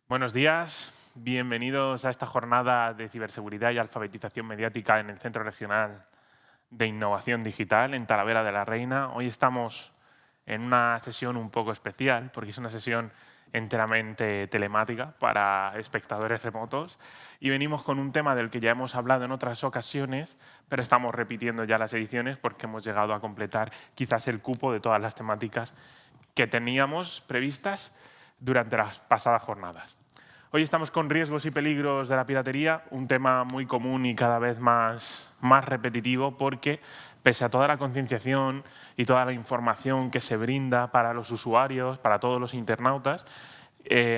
Buenos días, bienvenidos a esta jornada de ciberseguridad y alfabetización mediática en el Centro Regional de Innovación Digital en Talavera de la Reina. Hoy estamos en una sesión un poco especial porque es una sesión enteramente telemática para espectadores remotos y venimos con un tema del que ya hemos hablado en otras ocasiones, pero estamos repitiendo ya las ediciones porque hemos llegado a completar quizás el cupo de todas las temáticas que teníamos previstas durante las pasadas jornadas. Hoy estamos con riesgos y peligros de la piratería, un tema muy común y cada vez más repetitivo porque, pese a toda la concienciación y toda la información que se brinda para los usuarios, para todos los internautas,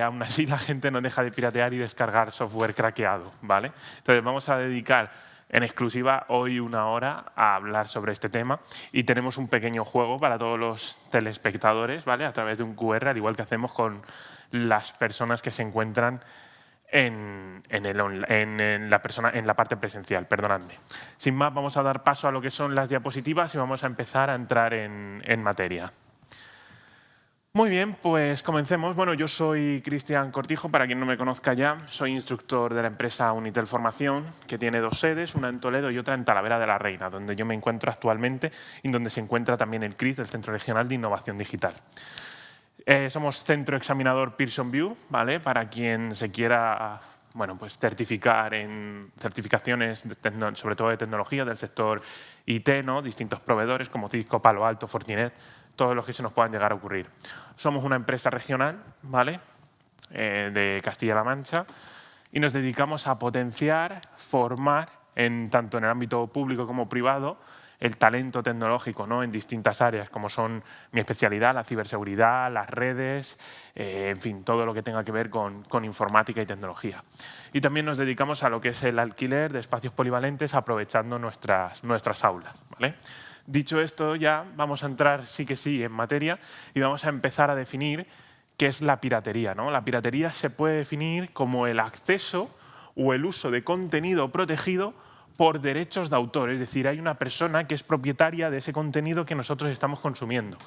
aún así la gente no deja de piratear y descargar software craqueado, ¿vale? Entonces vamos a dedicar en exclusiva hoy una hora a hablar sobre este tema y tenemos un pequeño juego para todos los telespectadores, ¿vale? A través de un QR, al igual que hacemos con las personas que se encuentran en la parte presencial. Perdonadme. Sin más, vamos a dar paso a lo que son las diapositivas y vamos a empezar a entrar en materia. Muy bien, pues comencemos. Bueno, yo soy Cristian Cortijo, para quien no me conozca ya. Soy instructor de la empresa Unitel Formación, que tiene dos sedes, una en Toledo y otra en Talavera de la Reina, donde yo me encuentro actualmente y donde se encuentra también el CRIS, el Centro Regional de Innovación Digital. Somos centro examinador Pearson VUE, ¿vale? Para quien se quiera pues certificar en certificaciones, sobre todo de tecnología, del sector IT, ¿no? Distintos proveedores como Cisco, Palo Alto, Fortinet, todos los que se nos puedan llegar a ocurrir. Somos una empresa regional, ¿vale? De Castilla-La Mancha y nos dedicamos a potenciar, formar, tanto en el ámbito público como privado, el talento tecnológico, ¿no? En distintas áreas, como son mi especialidad, la ciberseguridad, las redes, en fin, todo lo que tenga que ver con informática y tecnología. Y también nos dedicamos a lo que es el alquiler de espacios polivalentes aprovechando nuestras aulas, ¿vale? Dicho esto, ya vamos a entrar sí que sí en materia y vamos a empezar a definir qué es la piratería, ¿no? La piratería se puede definir como el acceso o el uso de contenido protegido por derechos de autor, es decir, hay una persona que es propietaria de ese contenido que nosotros estamos consumiendo.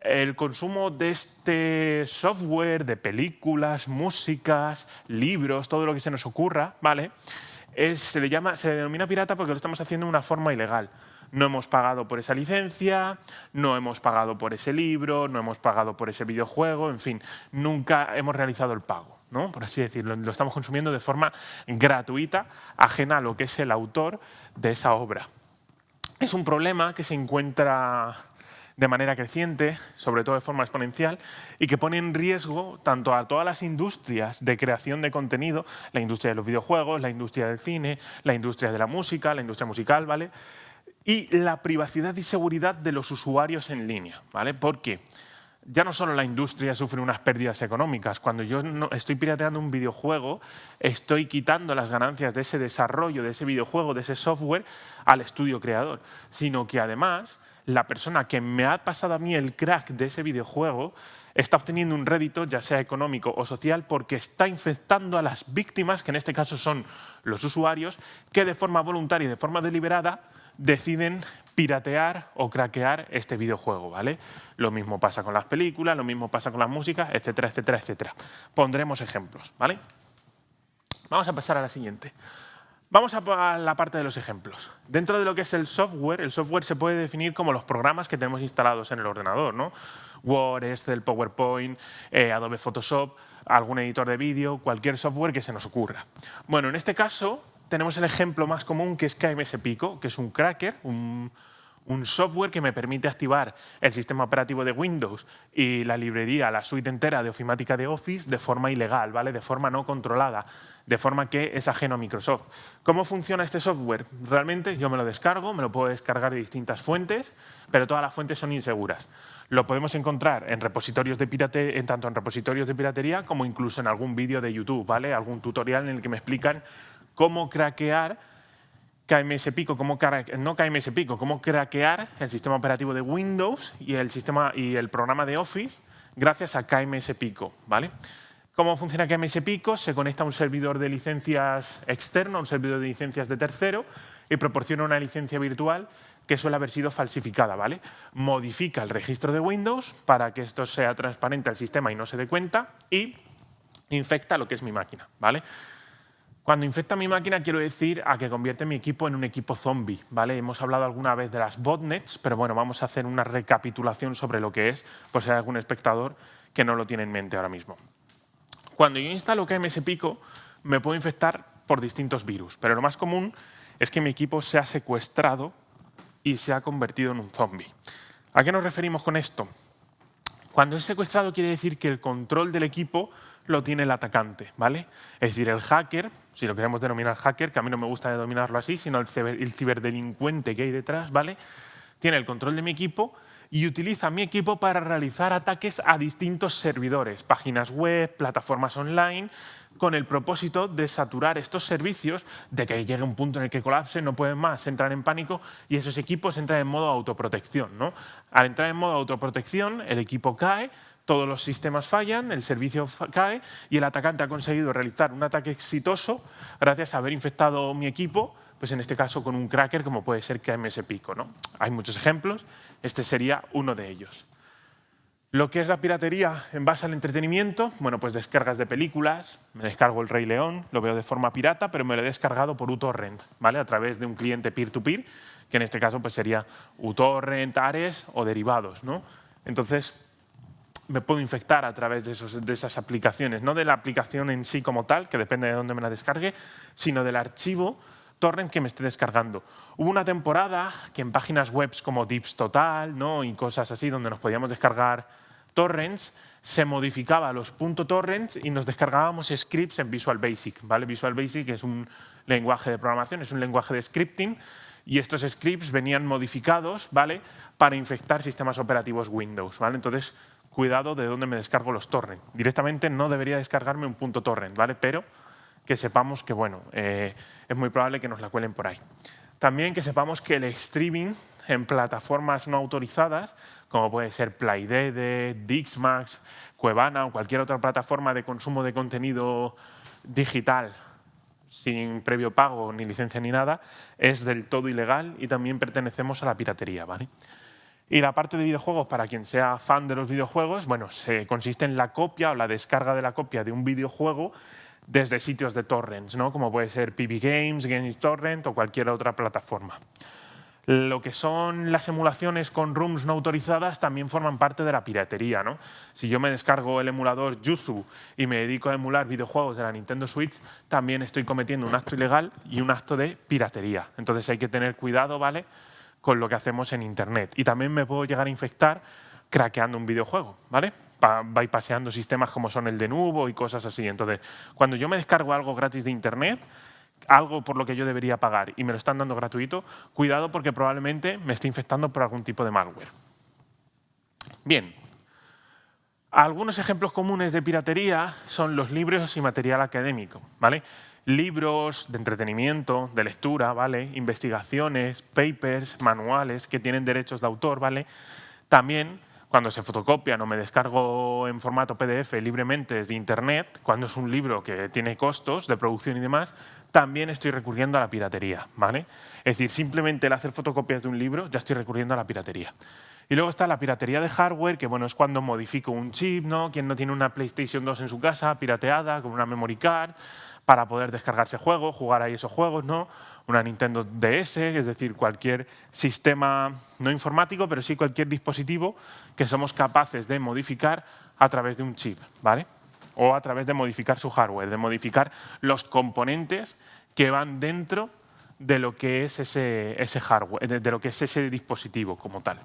El consumo de este software, de películas, músicas, libros, todo lo que se nos ocurra, ¿vale? Se denomina pirata porque lo estamos haciendo de una forma ilegal. No hemos pagado por esa licencia, no hemos pagado por ese libro, no hemos pagado por ese videojuego, en fin, nunca hemos realizado el pago, ¿no? Por así decirlo, lo estamos consumiendo de forma gratuita, ajena a lo que es el autor de esa obra. Es un problema que se encuentra de manera creciente, sobre todo de forma exponencial, y que pone en riesgo tanto a todas las industrias de creación de contenido, la industria de los videojuegos, la industria del cine, la industria de la música, la industria musical, ¿vale? Y la privacidad y seguridad de los usuarios en línea, ¿vale? Porque ya no solo la industria sufre unas pérdidas económicas. Cuando yo estoy pirateando un videojuego, estoy quitando las ganancias de ese desarrollo, de ese videojuego, de ese software al estudio creador. Sino que además, la persona que me ha pasado a mí el crack de ese videojuego está obteniendo un rédito, ya sea económico o social, porque está infectando a las víctimas, que en este caso son los usuarios, que de forma voluntaria y de forma deliberada deciden piratear o craquear este videojuego, ¿vale? Lo mismo pasa con las películas, lo mismo pasa con las músicas, etcétera, etcétera, etcétera. Pondremos ejemplos, ¿vale? Vamos a pasar a la siguiente. Vamos a la parte de los ejemplos. Dentro de lo que es el software se puede definir como los programas que tenemos instalados en el ordenador, ¿no? Word, Excel, PowerPoint, Adobe Photoshop, algún editor de vídeo, cualquier software que se nos ocurra. Bueno, en este caso tenemos el ejemplo más común, que es KMS Pico, que es un cracker, un software que me permite activar el sistema operativo de Windows y la librería, la suite entera de ofimática de Office de forma ilegal, ¿vale? De forma no controlada, de forma que es ajeno a Microsoft. ¿Cómo funciona este software? Realmente yo me lo descargo, me lo puedo descargar de distintas fuentes, pero todas las fuentes son inseguras. Lo podemos encontrar en repositorios tanto en repositorios de piratería como incluso en algún vídeo de YouTube, ¿vale? Algún tutorial en el que me explican cómo craquear KMS Pico, cómo craquear el sistema operativo de Windows y el programa de Office gracias a KMS Pico, ¿vale? ¿Cómo funciona KMS Pico? Se conecta a un servidor de licencias externo, un servidor de licencias de tercero, y proporciona una licencia virtual que suele haber sido falsificada, ¿vale? Modifica el registro de Windows para que esto sea transparente al sistema y no se dé cuenta, y infecta lo que es mi máquina, ¿vale? Cuando infecta mi máquina quiero decir a que convierte mi equipo en un equipo zombie, ¿vale? Hemos hablado alguna vez de las botnets, pero bueno, vamos a hacer una recapitulación sobre lo que es, por si hay algún espectador que no lo tiene en mente ahora mismo. Cuando yo instalo KMS Pico, me puedo infectar por distintos virus, pero lo más común es que mi equipo sea secuestrado y se ha convertido en un zombie. ¿A qué nos referimos con esto? Cuando es secuestrado quiere decir que el control del equipo lo tiene el atacante, ¿vale? Es decir, el hacker, si lo queremos denominar hacker, que a mí no me gusta denominarlo así, sino el ciberdelincuente que hay detrás, ¿vale? Tiene el control de mi equipo y utiliza mi equipo para realizar ataques a distintos servidores, páginas web, plataformas online, con el propósito de saturar estos servicios, de que llegue un punto en el que colapsen, no pueden más, entran en pánico y esos equipos entran en modo autoprotección, ¿no? Al entrar en modo autoprotección, el equipo cae, todos los sistemas fallan, el servicio cae y el atacante ha conseguido realizar un ataque exitoso gracias a haber infectado mi equipo, pues en este caso con un cracker como puede ser KMS Pico, ¿no? Hay muchos ejemplos, este sería uno de ellos. Lo que es la piratería en base al entretenimiento, bueno, pues descargas de películas, me descargo El Rey León, lo veo de forma pirata, pero me lo he descargado por uTorrent, ¿vale? A través de un cliente peer-to-peer, que en este caso pues sería uTorrent, Ares o derivados, ¿no? Entonces, me puedo infectar a través de esas aplicaciones, no de la aplicación en sí como tal, que depende de dónde me la descargue, sino del archivo torrent que me esté descargando. Hubo una temporada que en páginas web como Dips Total, ¿no? Y cosas así donde nos podíamos descargar torrents, se modificaba los .torrents y nos descargábamos scripts en Visual Basic, ¿vale? Visual Basic es un lenguaje de programación, es un lenguaje de scripting y estos scripts venían modificados, ¿vale? Para infectar sistemas operativos Windows, ¿vale? Entonces, cuidado de dónde me descargo los torrents. Directamente no debería descargarme un .torrent, ¿vale? Pero que sepamos que, bueno, es muy probable que nos la cuelen por ahí. También que sepamos que el streaming en plataformas no autorizadas, como puede ser PlayDede, Dixmax, Cuevana o cualquier otra plataforma de consumo de contenido digital sin previo pago ni licencia ni nada, es del todo ilegal y también pertenecemos a la piratería, ¿vale? Y la parte de videojuegos, para quien sea fan de los videojuegos, bueno, consiste en la copia o la descarga de la copia de un videojuego desde sitios de torrents, ¿no? Como puede ser PB Games, GameTorrent o cualquier otra plataforma. Lo que son las emulaciones con ROMs no autorizadas también forman parte de la piratería, ¿no? Si yo me descargo el emulador Yuzu y me dedico a emular videojuegos de la Nintendo Switch, también estoy cometiendo un acto ilegal y un acto de piratería. Entonces hay que tener cuidado, ¿vale?, con lo que hacemos en Internet. Y también me puedo llegar a infectar craqueando un videojuego, ¿vale? Bypaseando sistemas como son el Denuvo y cosas así. Entonces, cuando yo me descargo algo gratis de Internet, algo por lo que yo debería pagar y me lo están dando gratuito, cuidado porque probablemente me esté infectando por algún tipo de malware. Bien, algunos ejemplos comunes de piratería son los libros y material académico, ¿vale? Libros de entretenimiento, de lectura, ¿vale? Investigaciones, papers, manuales que tienen derechos de autor, ¿vale? También, cuando se fotocopian o me descargo en formato PDF libremente desde Internet, cuando es un libro que tiene costos de producción y demás, también estoy recurriendo a la piratería, ¿vale? Es decir, simplemente el hacer fotocopias de un libro ya estoy recurriendo a la piratería. Y luego está la piratería de hardware, que bueno, es cuando modifico un chip, ¿no? Quien no tiene una PlayStation 2 en su casa, pirateada, con una memory card, para poder descargarse juegos, jugar ahí esos juegos, ¿no? Una Nintendo DS, es decir, cualquier sistema no informático, pero sí cualquier dispositivo que somos capaces de modificar a través de un chip, ¿vale? O a través de modificar su hardware, de modificar los componentes que van dentro de lo que es ese hardware, de lo que es ese dispositivo como tal.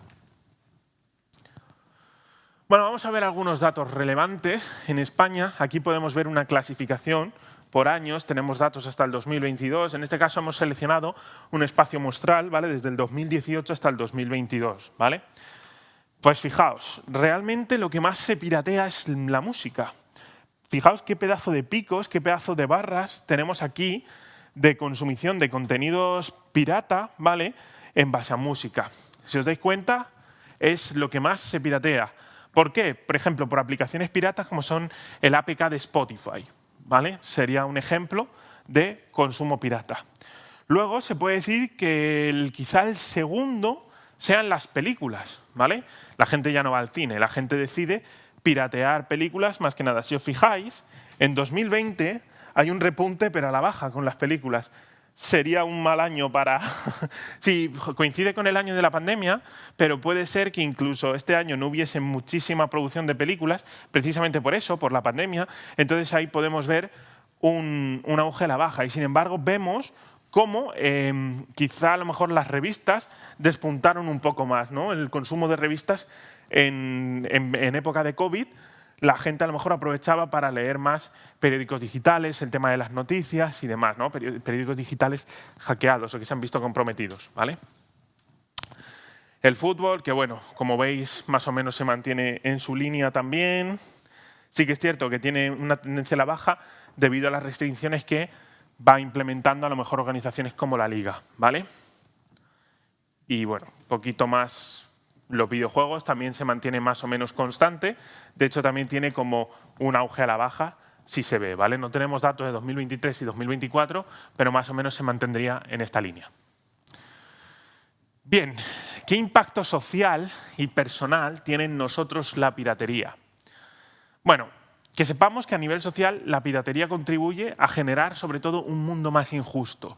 Bueno, vamos a ver algunos datos relevantes. En España, aquí podemos ver una clasificación por años, tenemos datos hasta el 2022. En este caso hemos seleccionado un espacio muestral, ¿vale?, desde el 2018 hasta el 2022, ¿vale? Pues fijaos, realmente lo que más se piratea es la música. Fijaos qué pedazo de picos, qué pedazo de barras tenemos aquí de consumición de contenidos pirata, ¿vale?, en base a música. Si os dais cuenta, es lo que más se piratea. ¿Por qué? Por ejemplo, por aplicaciones piratas como son el APK de Spotify, ¿vale? Sería un ejemplo de consumo pirata. Luego se puede decir que quizá el segundo sean las películas, ¿vale? La gente ya no va al cine, la gente decide piratear películas, más que nada. Si os fijáis, en 2020 hay un repunte, pero a la baja con las películas. Sería un mal año para… Sí, coincide con el año de la pandemia, pero puede ser que incluso este año no hubiese muchísima producción de películas, precisamente por eso, por la pandemia. Entonces ahí podemos ver un auge a la baja. Y sin embargo vemos cómo quizá a lo mejor las revistas despuntaron un poco más, ¿no? El consumo de revistas en época de COVID, la gente a lo mejor aprovechaba para leer más periódicos digitales, el tema de las noticias y demás, ¿no? Periódicos digitales hackeados o que se han visto comprometidos, ¿vale? El fútbol, que bueno, como veis, más o menos se mantiene en su línea también. Sí que es cierto que tiene una tendencia a la baja debido a las restricciones que va implementando a lo mejor organizaciones como la Liga, ¿vale? Y bueno, un poquito más… Los videojuegos también se mantiene más o menos constante. De hecho, también tiene como un auge a la baja, si se ve, ¿vale? No tenemos datos de 2023 y 2024, pero más o menos se mantendría en esta línea. Bien, ¿qué impacto social y personal tiene en nosotros la piratería? Bueno, que sepamos que a nivel social la piratería contribuye a generar sobre todo un mundo más injusto.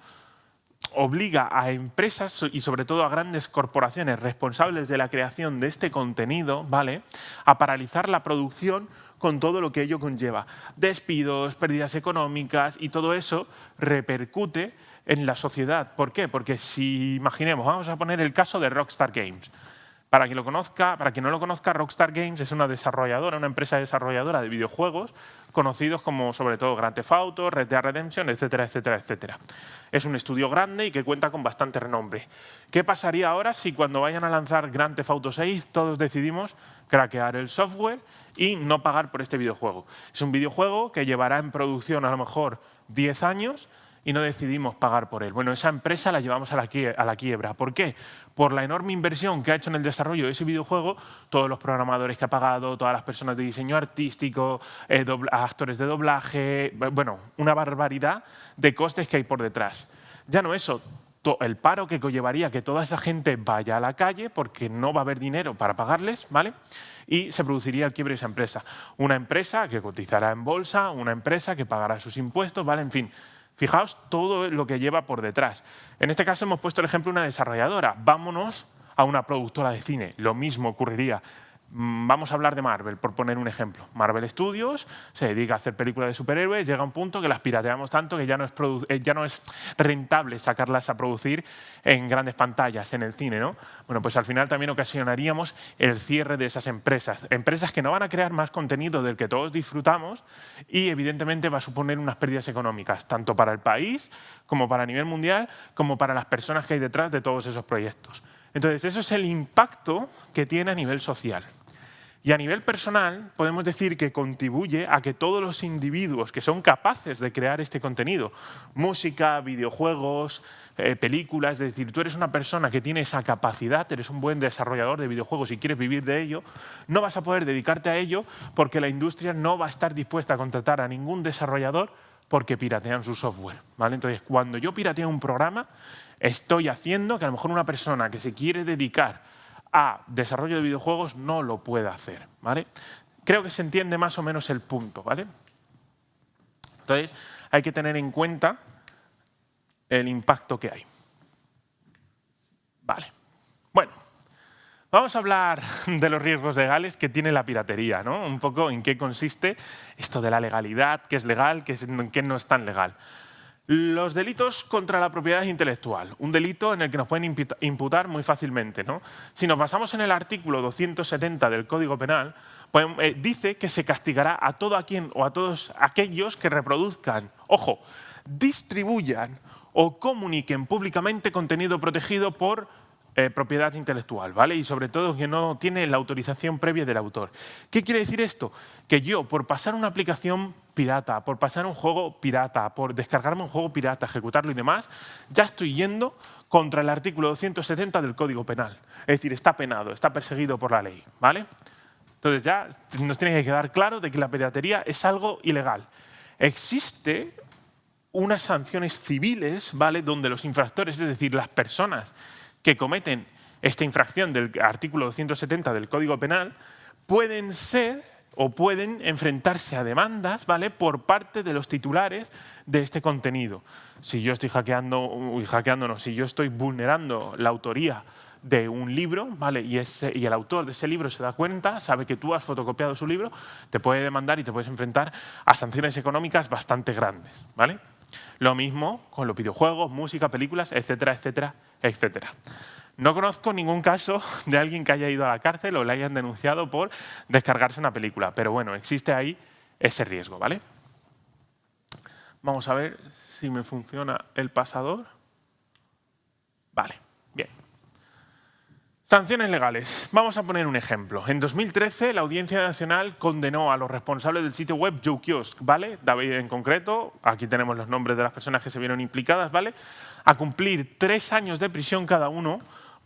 Obliga a empresas y sobre todo a grandes corporaciones responsables de la creación de este contenido, ¿vale?, a paralizar la producción con todo lo que ello conlleva. Despidos, pérdidas económicas y todo eso repercute en la sociedad. ¿Por qué? Porque si imaginemos, vamos a poner el caso de Rockstar Games. Para quien no lo conozca, Rockstar Games es una desarrolladora, una empresa desarrolladora de videojuegos conocidos como sobre todo Grand Theft Auto, Red Dead Redemption, etcétera, etcétera, etcétera. Es un estudio grande y que cuenta con bastante renombre. ¿Qué pasaría ahora si cuando vayan a lanzar Grand Theft Auto 6 todos decidimos craquear el software y no pagar por este videojuego? Es un videojuego que llevará en producción a lo mejor 10 años y no decidimos pagar por él. Bueno, esa empresa la llevamos a la quiebra. ¿Por qué? Por la enorme inversión que ha hecho en el desarrollo de ese videojuego, todos los programadores que ha pagado, todas las personas de diseño artístico, actores de doblaje, bueno, una barbaridad de costes que hay por detrás. Ya no eso, el paro que conllevaría que toda esa gente vaya a la calle porque no va a haber dinero para pagarles, ¿vale? Y se produciría el quiebre de esa empresa. Una empresa que cotizará en bolsa, una empresa que pagará sus impuestos, ¿vale? En fin. Fijaos todo lo que lleva por detrás. En este caso hemos puesto el ejemplo de una desarrolladora. Vámonos a una productora de cine. Lo mismo ocurriría. Vamos a hablar de Marvel, por poner un ejemplo. Marvel Studios se dedica a hacer películas de superhéroes, llega a un punto que las pirateamos tanto que ya no es rentable sacarlas a producir en grandes pantallas, en el cine, ¿no? Bueno, pues al final también ocasionaríamos el cierre de esas empresas. Empresas que no van a crear más contenido del que todos disfrutamos y evidentemente va a suponer unas pérdidas económicas, tanto para el país como para a nivel mundial, como para las personas que hay detrás de todos esos proyectos. Entonces, eso es el impacto que tiene a nivel social. Y a nivel personal, podemos decir que contribuye a que todos los individuos que son capaces de crear este contenido, música, videojuegos, películas, es decir, tú eres una persona que tiene esa capacidad, eres un buen desarrollador de videojuegos y quieres vivir de ello, no vas a poder dedicarte a ello porque la industria no va a estar dispuesta a contratar a ningún desarrollador porque piratean su software, ¿vale? Entonces, cuando yo pirateo un programa, estoy haciendo que a lo mejor una persona que se quiere dedicar a desarrollo de videojuegos no lo pueda hacer, ¿vale? Creo que se entiende más o menos el punto, ¿vale? Entonces, hay que tener en cuenta el impacto que hay. Vale. Bueno, vamos a hablar de los riesgos legales que tiene la piratería, ¿no? Un poco en qué consiste esto de la legalidad, qué es legal, qué no es tan legal. Los delitos contra la propiedad intelectual, un delito en el que nos pueden imputar muy fácilmente, ¿no? Si nos basamos en el artículo 270 del Código Penal, pues, dice que se castigará a todo aquel o a todos aquellos que reproduzcan, ojo, distribuyan o comuniquen públicamente contenido protegido por propiedad intelectual, ¿vale? Y sobre todo que no tiene la autorización previa del autor. ¿Qué quiere decir esto? Que yo, por pasar una aplicación pirata, por pasar un juego pirata, por descargarme un juego pirata, ejecutarlo y demás, ya estoy yendo contra el artículo 270 del Código Penal. Es decir, está penado, está perseguido por la ley, ¿vale? Entonces ya nos tiene que quedar claro de que la piratería es algo ilegal. Existe unas sanciones civiles, ¿vale?, donde los infractores, es decir, las personas que cometen esta infracción del artículo 270 del Código Penal, pueden ser o pueden enfrentarse a demandas, ¿vale?, por parte de los titulares de este contenido. Si yo estoy si yo estoy vulnerando la autoría de un libro, ¿vale?, y el autor de ese libro se da cuenta, sabe que tú has fotocopiado su libro, te puede demandar y te puedes enfrentar a sanciones económicas bastante grandes, ¿vale? Lo mismo con los videojuegos, música, películas, etcétera, etcétera, etcétera. No conozco ningún caso de alguien que haya ido a la cárcel o le hayan denunciado por descargarse una película, pero bueno, existe ahí ese riesgo, ¿vale? Vamos a ver si me funciona el pasador. Vale, bien. Sanciones legales. Vamos a poner un ejemplo. En 2013, la Audiencia Nacional condenó a los responsables del sitio web YoKiosk, ¿vale? David en concreto, aquí tenemos los nombres de las personas que se vieron implicadas, ¿vale?, a cumplir 3 años de prisión cada uno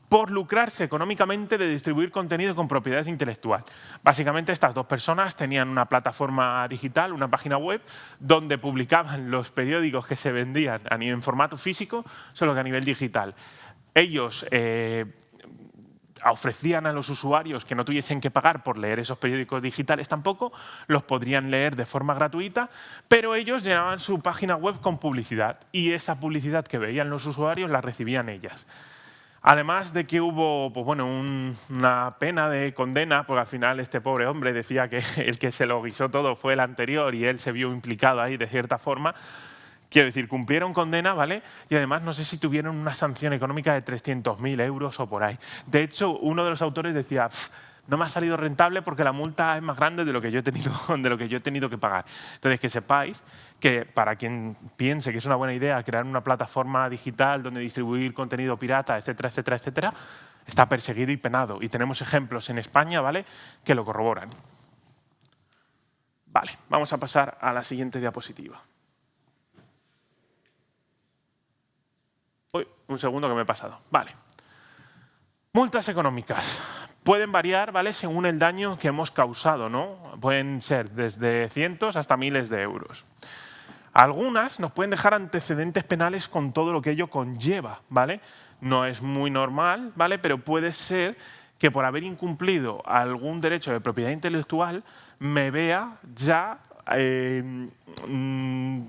por lucrarse económicamente de distribuir contenido con propiedad intelectual. Básicamente, estas dos personas tenían una plataforma digital, una página web, donde publicaban los periódicos que se vendían en formato físico, solo que a nivel digital. Ellos ofrecían a los usuarios que no tuviesen que pagar por leer esos periódicos digitales tampoco, los podrían leer de forma gratuita, pero ellos llenaban su página web con publicidad y esa publicidad que veían los usuarios la recibían ellas. Además de que hubo pues bueno, una pena de condena, porque al final este pobre hombre decía que el que se lo guisó todo fue el anterior y él se vio implicado ahí de cierta forma. Quiero decir, cumplieron condena, ¿vale? Y además no sé si tuvieron una sanción económica de 300.000 euros o por ahí. De hecho, uno de los autores decía, no me ha salido rentable porque la multa es más grande de lo que yo he tenido que pagar. Entonces, que sepáis que para quien piense que es una buena idea crear una plataforma digital donde distribuir contenido pirata, etcétera, etcétera, etcétera, está perseguido y penado. Y tenemos ejemplos en España, ¿vale?, que lo corroboran. Vale, vamos a pasar a la siguiente diapositiva. Uy, un segundo que me he pasado. Vale. Multas económicas. Pueden variar, ¿vale?, según el daño que hemos causado, ¿no? Pueden ser desde cientos hasta miles de euros. Algunas nos pueden dejar antecedentes penales con todo lo que ello conlleva, ¿vale? No es muy normal, ¿vale?, pero puede ser que por haber incumplido algún derecho de propiedad intelectual me vea ya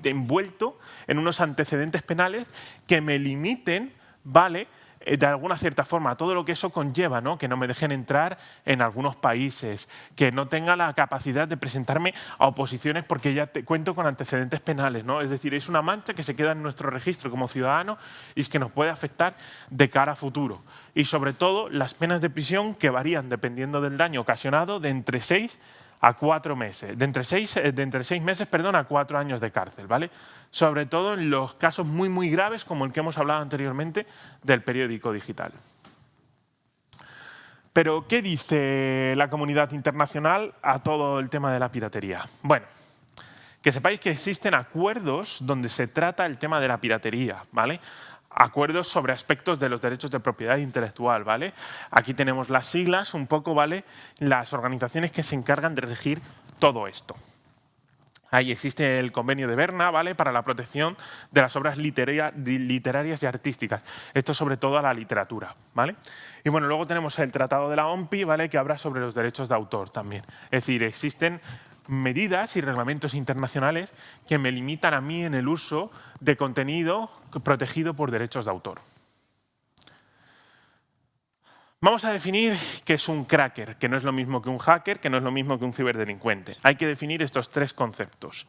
envuelto en unos antecedentes penales que me limiten, ¿vale?, de alguna cierta forma, todo lo que eso conlleva, ¿no?, que no me dejen entrar en algunos países, que no tenga la capacidad de presentarme a oposiciones porque ya cuento con antecedentes penales, ¿no? Es decir, es una mancha que se queda en nuestro registro como ciudadano y es que nos puede afectar de cara a futuro. Y sobre todo, las penas de prisión que varían dependiendo del daño ocasionado de entre 6 a 4 meses, de entre 6 meses, perdón, a 4 años de cárcel, ¿vale? Sobre todo en los casos muy, muy graves, como el que hemos hablado anteriormente del periódico digital. Pero, ¿qué dice la comunidad internacional a todo el tema de la piratería? Bueno, que sepáis que existen acuerdos donde se trata el tema de la piratería, ¿vale? Acuerdos sobre aspectos de los derechos de propiedad intelectual, ¿vale? Aquí tenemos las siglas, un poco, ¿vale?, las organizaciones que se encargan de regir todo esto. Ahí existe el convenio de Berna, ¿vale?, para la protección de las obras literarias y artísticas. Esto sobre todo a la literatura, ¿vale? Y bueno, luego tenemos el Tratado de la OMPI, ¿vale?, que habla sobre los derechos de autor también. Es decir, existen medidas y reglamentos internacionales que me limitan a mí en el uso de contenido protegido por derechos de autor. Vamos a definir qué es un cracker, que no es lo mismo que un hacker, que no es lo mismo que un ciberdelincuente. Hay que definir estos 3 conceptos.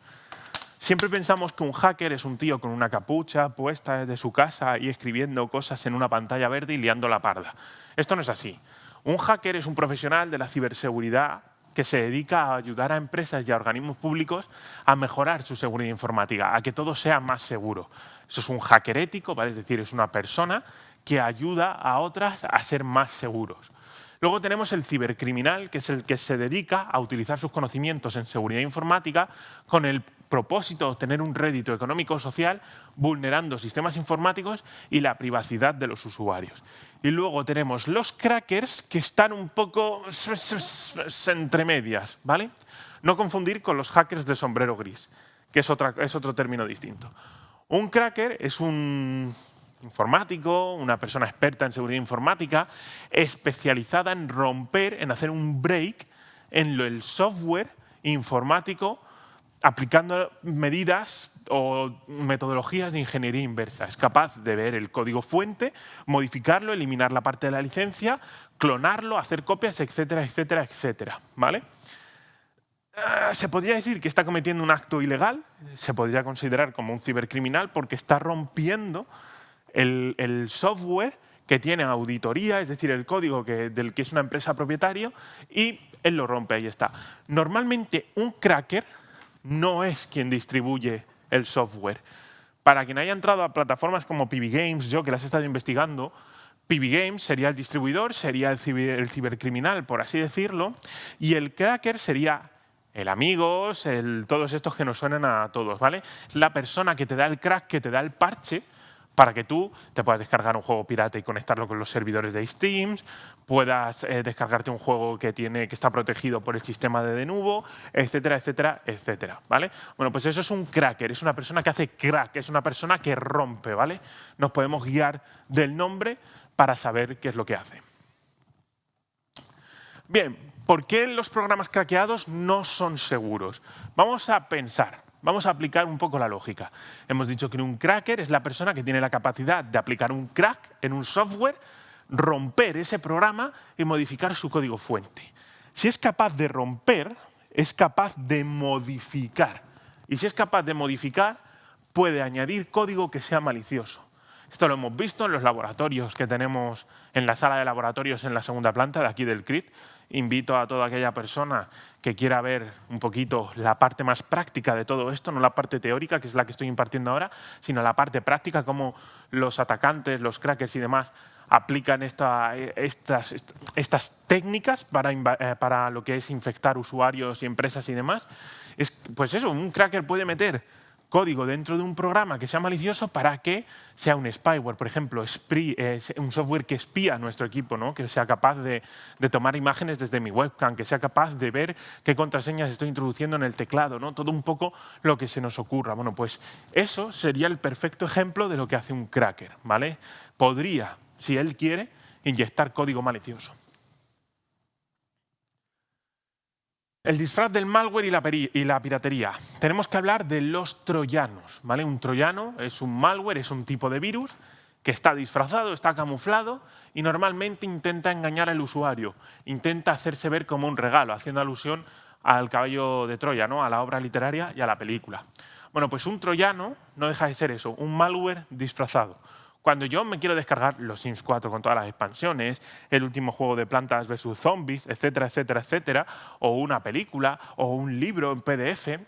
Siempre pensamos que un hacker es un tío con una capucha puesta desde su casa y escribiendo cosas en una pantalla verde y liando la parda. Esto no es así. Un hacker es un profesional de la ciberseguridad que se dedica a ayudar a empresas y a organismos públicos a mejorar su seguridad informática, a que todo sea más seguro. Eso es un hacker ético, ¿vale? Es decir, es una persona que ayuda a otras a ser más seguros. Luego tenemos el cibercriminal, que es el que se dedica a utilizar sus conocimientos en seguridad informática con el propósito de obtener un rédito económico o social, vulnerando sistemas informáticos y la privacidad de los usuarios. Y luego tenemos los crackers, que están un poco entre medias, ¿vale? No confundir con los hackers de sombrero gris, que es otro término distinto. Un cracker es un informático, una persona experta en seguridad informática, especializada en romper, en hacer un break en el software informático aplicando medidas o metodologías de ingeniería inversa. Es capaz de ver el código fuente, modificarlo, eliminar la parte de la licencia, clonarlo, hacer copias, etcétera, etcétera, etcétera. ¿Vale? Se podría decir que está cometiendo un acto ilegal, se podría considerar como un cibercriminal porque está rompiendo el software que tiene auditoría, es decir, el código del que es una empresa propietaria, y él lo rompe, ahí está. Normalmente un cracker no es quien distribuye el software. Para quien haya entrado a plataformas como PB Games, yo que las he estado investigando, PB Games sería el distribuidor, sería el cibercriminal, por así decirlo, y el cracker sería el amigos, todos estos que nos suenan a todos, ¿vale? Es la persona que te da el crack, que te da el parche, para que tú te puedas descargar un juego pirata y conectarlo con los servidores de Steam, puedas descargarte un juego que está protegido por el sistema de Denuvo, etcétera, etcétera, etcétera, ¿vale? Bueno, pues eso es un cracker, es una persona que hace crack, es una persona que rompe, ¿vale? Nos podemos guiar del nombre para saber qué es lo que hace. Bien, ¿por qué los programas craqueados no son seguros? Vamos a pensar. Vamos a aplicar un poco la lógica. Hemos dicho que un cracker es la persona que tiene la capacidad de aplicar un crack en un software, romper ese programa y modificar su código fuente. Si es capaz de romper, es capaz de modificar. Y si es capaz de modificar, puede añadir código que sea malicioso. Esto lo hemos visto en los laboratorios que tenemos en la sala de laboratorios en la segunda planta de aquí del CRIT. Invito a toda aquella persona que quiera ver un poquito la parte más práctica de todo esto, no la parte teórica, que es la que estoy impartiendo ahora, sino la parte práctica, cómo los atacantes, los crackers y demás aplican estas técnicas para lo que es infectar usuarios y empresas y demás. Pues eso, un cracker puede meter código dentro de un programa que sea malicioso para que sea un spyware, por ejemplo, un software que espía a nuestro equipo, ¿no? Que sea capaz de tomar imágenes desde mi webcam, que sea capaz de ver qué contraseñas estoy introduciendo en el teclado, ¿no? Todo un poco lo que se nos ocurra. Bueno, pues eso sería el perfecto ejemplo de lo que hace un cracker, ¿vale? Podría, si él quiere, inyectar código malicioso. El disfraz del malware y la piratería. Tenemos que hablar de los troyanos, ¿vale? Un troyano es un malware, es un tipo de virus que está disfrazado, está camuflado y normalmente intenta engañar al usuario, intenta hacerse ver como un regalo, haciendo alusión al caballo de Troya, ¿no? A la obra literaria y a la película. Bueno, pues un troyano no deja de ser eso, un malware disfrazado. Cuando yo me quiero descargar los Sims 4 con todas las expansiones, el último juego de Plantas vs. Zombies, etcétera, etcétera, etcétera, o una película, o un libro en PDF,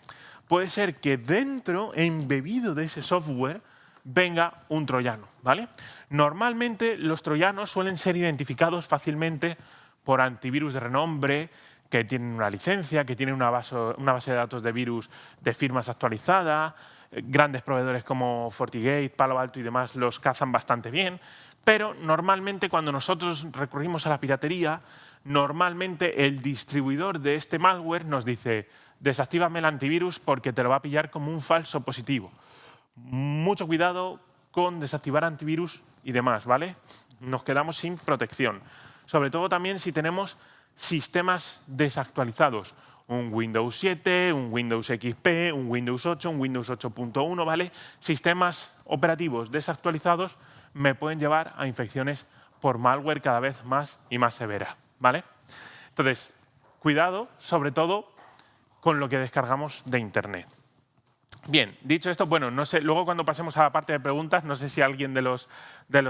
puede ser que dentro, embebido de ese software, venga un troyano, ¿vale? Normalmente los troyanos suelen ser identificados fácilmente por antivirus de renombre, que tienen una licencia, que tienen una base de datos de virus de firmas actualizada. Grandes proveedores como FortiGate, Palo Alto y demás los cazan bastante bien, pero normalmente cuando nosotros recurrimos a la piratería, normalmente el distribuidor de este malware nos dice desactívame el antivirus porque te lo va a pillar como un falso positivo. Mucho cuidado con desactivar antivirus y demás, ¿vale? Nos quedamos sin protección. Sobre todo también si tenemos sistemas desactualizados. Un Windows 7, un Windows XP, un Windows 8, un Windows 8.1, ¿vale? Sistemas operativos desactualizados me pueden llevar a infecciones por malware cada vez más y más severa, ¿vale? Entonces, cuidado, sobre todo, con lo que descargamos de Internet. Bien, dicho esto, bueno, no sé, luego cuando pasemos a la parte de preguntas, no sé si alguien de los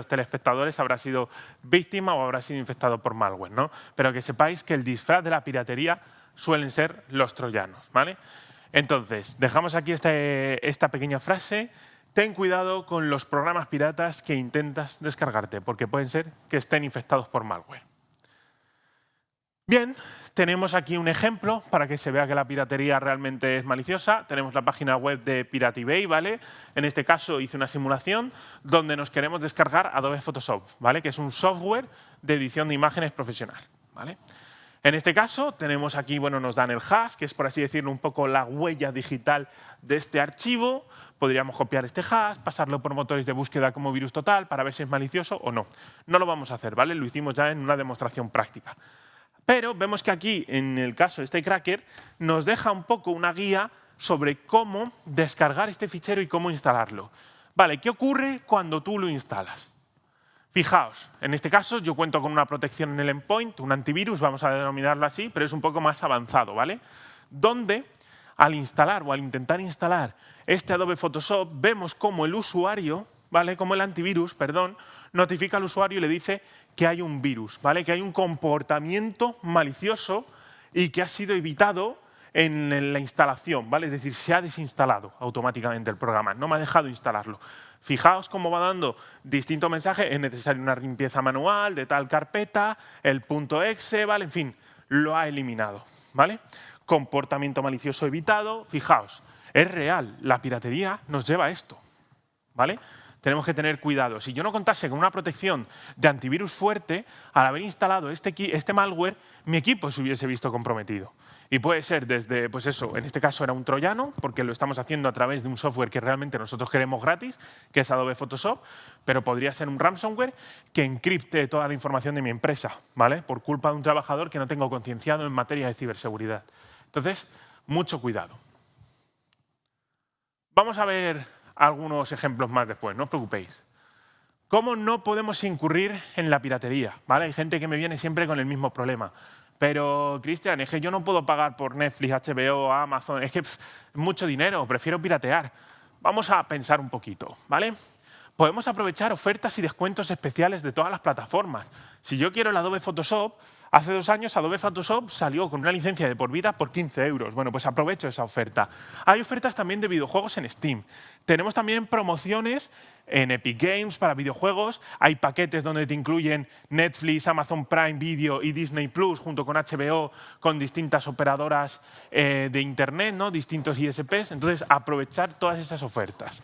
telespectadores habrá sido víctima o habrá sido infectado por malware, ¿no? Pero que sepáis que el disfraz de la piratería suelen ser los troyanos, ¿vale? Entonces, dejamos aquí esta pequeña frase. Ten cuidado con los programas piratas que intentas descargarte, porque pueden ser que estén infectados por malware. Bien, tenemos aquí un ejemplo para que se vea que la piratería realmente es maliciosa. Tenemos la página web de Pirate Bay, ¿vale? En este caso hice una simulación donde nos queremos descargar Adobe Photoshop, ¿vale? Que es un software de edición de imágenes profesional, ¿vale? En este caso tenemos aquí, bueno, nos dan el hash, que es por así decirlo un poco la huella digital de este archivo. Podríamos copiar este hash, pasarlo por motores de búsqueda como virus total para ver si es malicioso o no. No lo vamos a hacer, ¿vale? Lo hicimos ya en una demostración práctica. Pero vemos que aquí, en el caso de este cracker, nos deja un poco una guía sobre cómo descargar este fichero y cómo instalarlo. Vale, ¿qué ocurre cuando tú lo instalas? Fijaos, en este caso yo cuento con una protección en el endpoint, un antivirus, vamos a denominarlo así, pero es un poco más avanzado, ¿vale? Donde al instalar o al intentar instalar este Adobe Photoshop, vemos cómo el usuario, ¿vale? Como el antivirus, perdón, notifica al usuario y le dice que hay un virus, ¿vale? Que hay un comportamiento malicioso y que ha sido evitado en la instalación, ¿vale? Es decir, se ha desinstalado automáticamente el programa, no me ha dejado instalarlo. Fijaos cómo va dando distintos mensajes, es necesaria una limpieza manual de tal carpeta, el .exe, ¿vale? En fin, lo ha eliminado, ¿vale? Comportamiento malicioso evitado, fijaos, es real, la piratería nos lleva a esto, ¿vale? Tenemos que tener cuidado. Si yo no contase con una protección de antivirus fuerte, al haber instalado este malware, mi equipo se hubiese visto comprometido. Y puede ser desde, pues eso, en este caso era un troyano, porque lo estamos haciendo a través de un software que realmente nosotros queremos gratis, que es Adobe Photoshop, pero podría ser un ransomware que encripte toda la información de mi empresa, ¿vale? Por culpa de un trabajador que no tengo concienciado en materia de ciberseguridad. Entonces, mucho cuidado. Vamos a ver algunos ejemplos más después, no os preocupéis. ¿Cómo no podemos incurrir en la piratería? ¿Vale? Hay gente que me viene siempre con el mismo problema. Pero, Cristian, es que yo no puedo pagar por Netflix, HBO, Amazon, es que es mucho dinero, prefiero piratear. Vamos a pensar un poquito, ¿vale? Podemos aprovechar ofertas y descuentos especiales de todas las plataformas. Si yo quiero el Adobe Photoshop, hace 2 años Adobe Photoshop salió con una licencia de por vida por 15 euros. Bueno, pues aprovecho esa oferta. Hay ofertas también de videojuegos en Steam. Tenemos también promociones en Epic Games para videojuegos. Hay paquetes donde te incluyen Netflix, Amazon Prime Video y Disney Plus junto con HBO, con distintas operadoras de Internet, ¿no? Distintos ISPs. Entonces, aprovechar todas esas ofertas.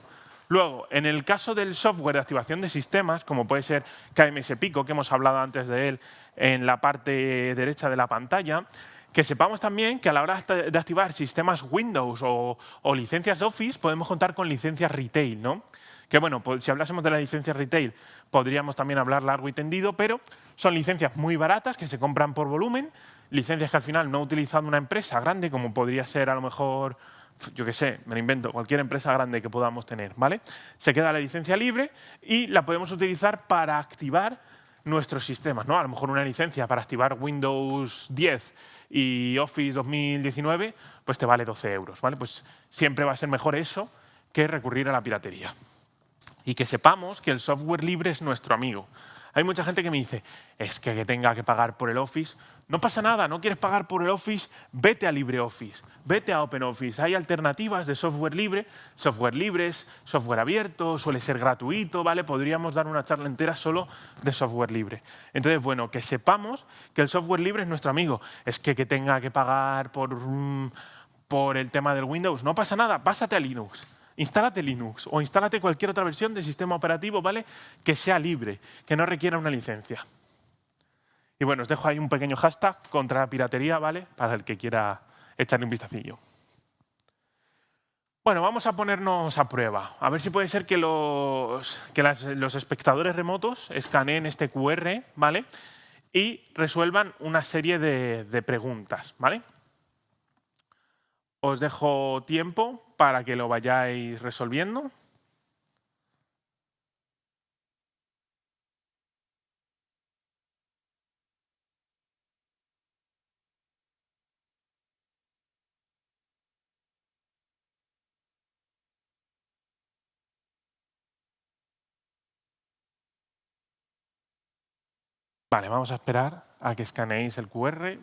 Luego, en el caso del software de activación de sistemas, como puede ser KMS Pico, que hemos hablado antes de él en la parte derecha de la pantalla, que sepamos también que a la hora de activar sistemas Windows o licencias Office, podemos contar con licencias retail, ¿no? Que bueno, pues, si hablásemos de las licencias retail, podríamos también hablar largo y tendido, pero son licencias muy baratas que se compran por volumen, licencias que al final no utilizando una empresa grande, como podría ser a lo mejor, yo qué sé, me lo invento, cualquier empresa grande que podamos tener, ¿vale? Se queda la licencia libre y la podemos utilizar para activar nuestros sistemas, ¿no? A lo mejor una licencia para activar Windows 10 y Office 2019, pues te vale 12 euros, ¿vale? Pues siempre va a ser mejor eso que recurrir a la piratería. Y que sepamos que el software libre es nuestro amigo. Hay mucha gente que me dice, es que tenga que pagar por el Office. No pasa nada, no quieres pagar por el Office, vete a LibreOffice, vete a OpenOffice. Hay alternativas de software libre, software libres, software abierto, suele ser gratuito, ¿vale? Podríamos dar una charla entera solo de software libre. Entonces, bueno, que sepamos que el software libre es nuestro amigo. Es que tenga que pagar por el tema del Windows, no pasa nada, pásate a Linux. Instálate Linux o instálate cualquier otra versión de sistema operativo, ¿vale? Que sea libre, que no requiera una licencia. Y bueno, os dejo ahí un pequeño hashtag contra la piratería, ¿vale? Para el que quiera echarle un vistacillo. Bueno, vamos a ponernos a prueba. A ver si puede ser que los espectadores remotos escaneen este QR, ¿vale? Y resuelvan una serie de preguntas, ¿vale? Os dejo tiempo para que lo vayáis resolviendo. Vale, vamos a esperar a que escaneéis el QR.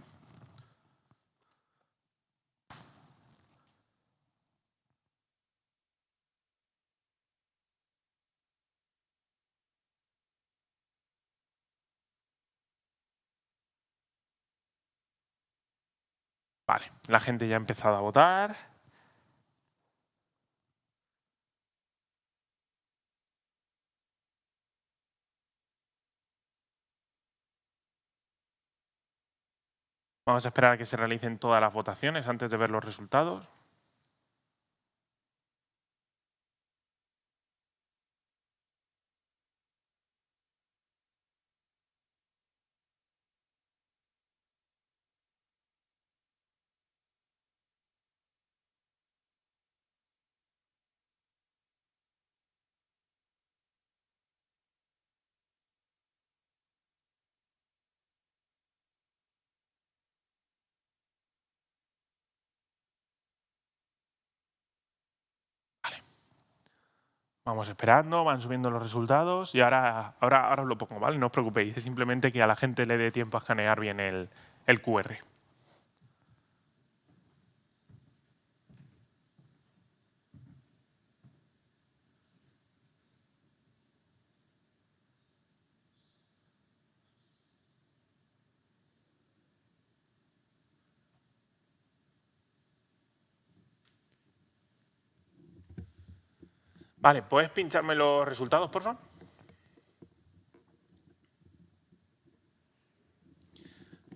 Vale, la gente ya ha empezado a votar. Vamos a esperar a que se realicen todas las votaciones antes de ver los resultados. Vamos esperando, van subiendo los resultados y ahora os lo pongo, ¿vale? No os preocupéis, es simplemente que a la gente le dé tiempo a escanear bien el QR. Vale, ¿puedes pincharme los resultados, por favor?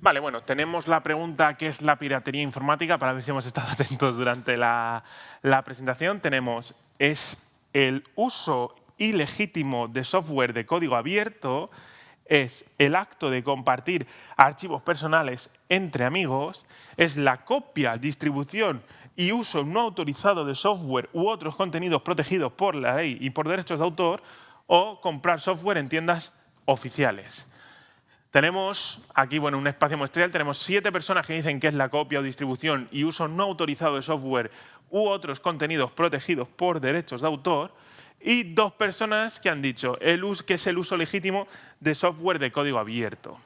Vale, bueno, tenemos la pregunta ¿qué es la piratería informática? Para ver si hemos estado atentos durante la presentación. Tenemos, es el uso ilegítimo de software de código abierto, es el acto de compartir archivos personales entre amigos, es la copia, distribución y uso no autorizado de software u otros contenidos protegidos por la ley y por derechos de autor, o comprar software en tiendas oficiales. Tenemos aquí un espacio muestrial, tenemos 7 personas que dicen que es la copia o distribución y uso no autorizado de software u otros contenidos protegidos por derechos de autor, y 2 personas que han dicho que es el uso legítimo de software de código abierto.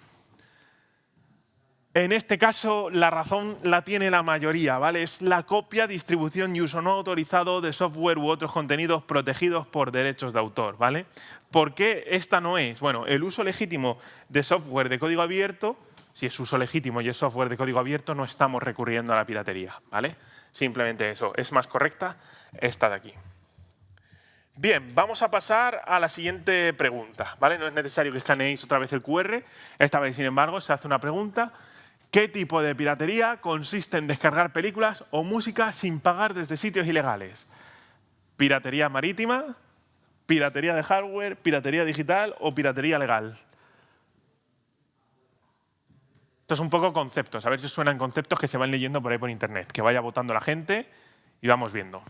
En este caso, la razón la tiene la mayoría, ¿vale? Es la copia, distribución y uso no autorizado de software u otros contenidos protegidos por derechos de autor, ¿vale? ¿Por qué esta no es? Bueno, el uso legítimo de software de código abierto, si es uso legítimo y es software de código abierto, no estamos recurriendo a la piratería, ¿vale? Simplemente eso. Es más correcta esta de aquí. Bien, vamos a pasar a la siguiente pregunta, ¿vale? No es necesario que escaneéis otra vez el QR. Esta vez, sin embargo, se hace una pregunta. ¿Qué tipo de piratería consiste en descargar películas o música sin pagar desde sitios ilegales? ¿Piratería marítima, piratería de hardware, piratería digital o piratería legal? Esto es un poco conceptos, a ver si os suenan conceptos que se van leyendo por ahí por internet. Que vaya votando la gente y vamos viendo.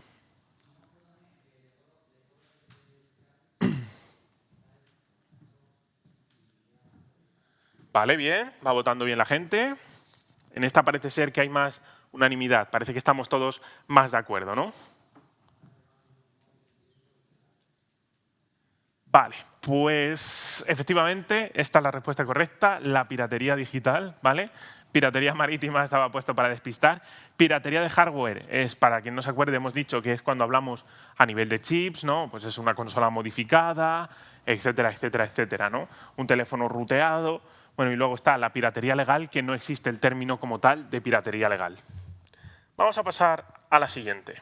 Vale, bien, va votando bien la gente. En esta parece ser que hay más unanimidad, parece que estamos todos más de acuerdo, ¿no? Vale, pues efectivamente esta es la respuesta correcta, la piratería digital, ¿vale? Piratería marítima estaba puesto para despistar. Piratería de hardware es, para quien no se acuerde, hemos dicho que es cuando hablamos a nivel de chips, ¿no? Pues es una consola modificada, etcétera, etcétera, etcétera, ¿no? Un teléfono ruteado. Bueno, y luego está la piratería legal, que no existe el término como tal de piratería legal. Vamos a pasar a la siguiente.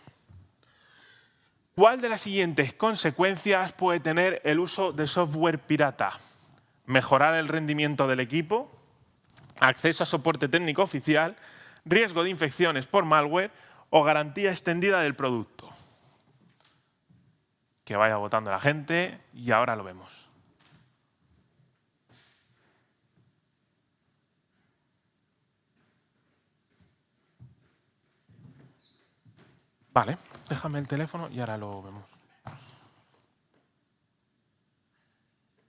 ¿Cuál de las siguientes consecuencias puede tener el uso de software pirata? Mejorar el rendimiento del equipo, acceso a soporte técnico oficial, riesgo de infecciones por malware o garantía extendida del producto. Que vaya votando la gente y ahora lo vemos. Vale, déjame el teléfono y ahora lo vemos.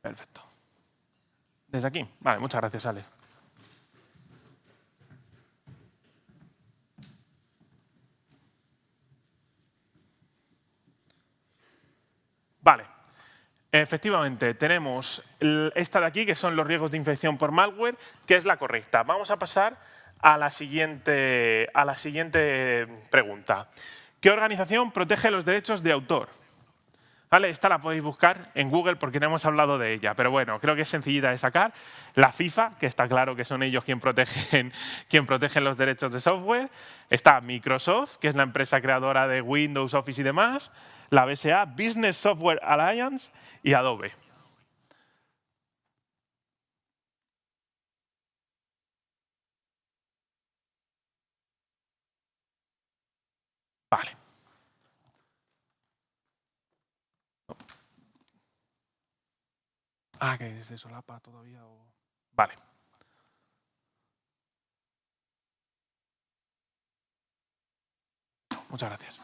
Perfecto. ¿Desde aquí? Vale, muchas gracias, Ale. Vale. Efectivamente, tenemos esta de aquí, que son los riesgos de infección por malware, que es la correcta. Vamos a pasar a la siguiente pregunta. ¿Qué organización protege los derechos de autor? ¿Vale? Esta la podéis buscar en Google porque no hemos hablado de ella, pero bueno, creo que es sencillita de sacar. La FIFA, que está claro que son ellos quien protegen los derechos de software. Está Microsoft, que es la empresa creadora de Windows, Office y demás. La BSA, Business Software Alliance, y Adobe. Vale. Ah, que se solapa todavía. Vale. Muchas gracias.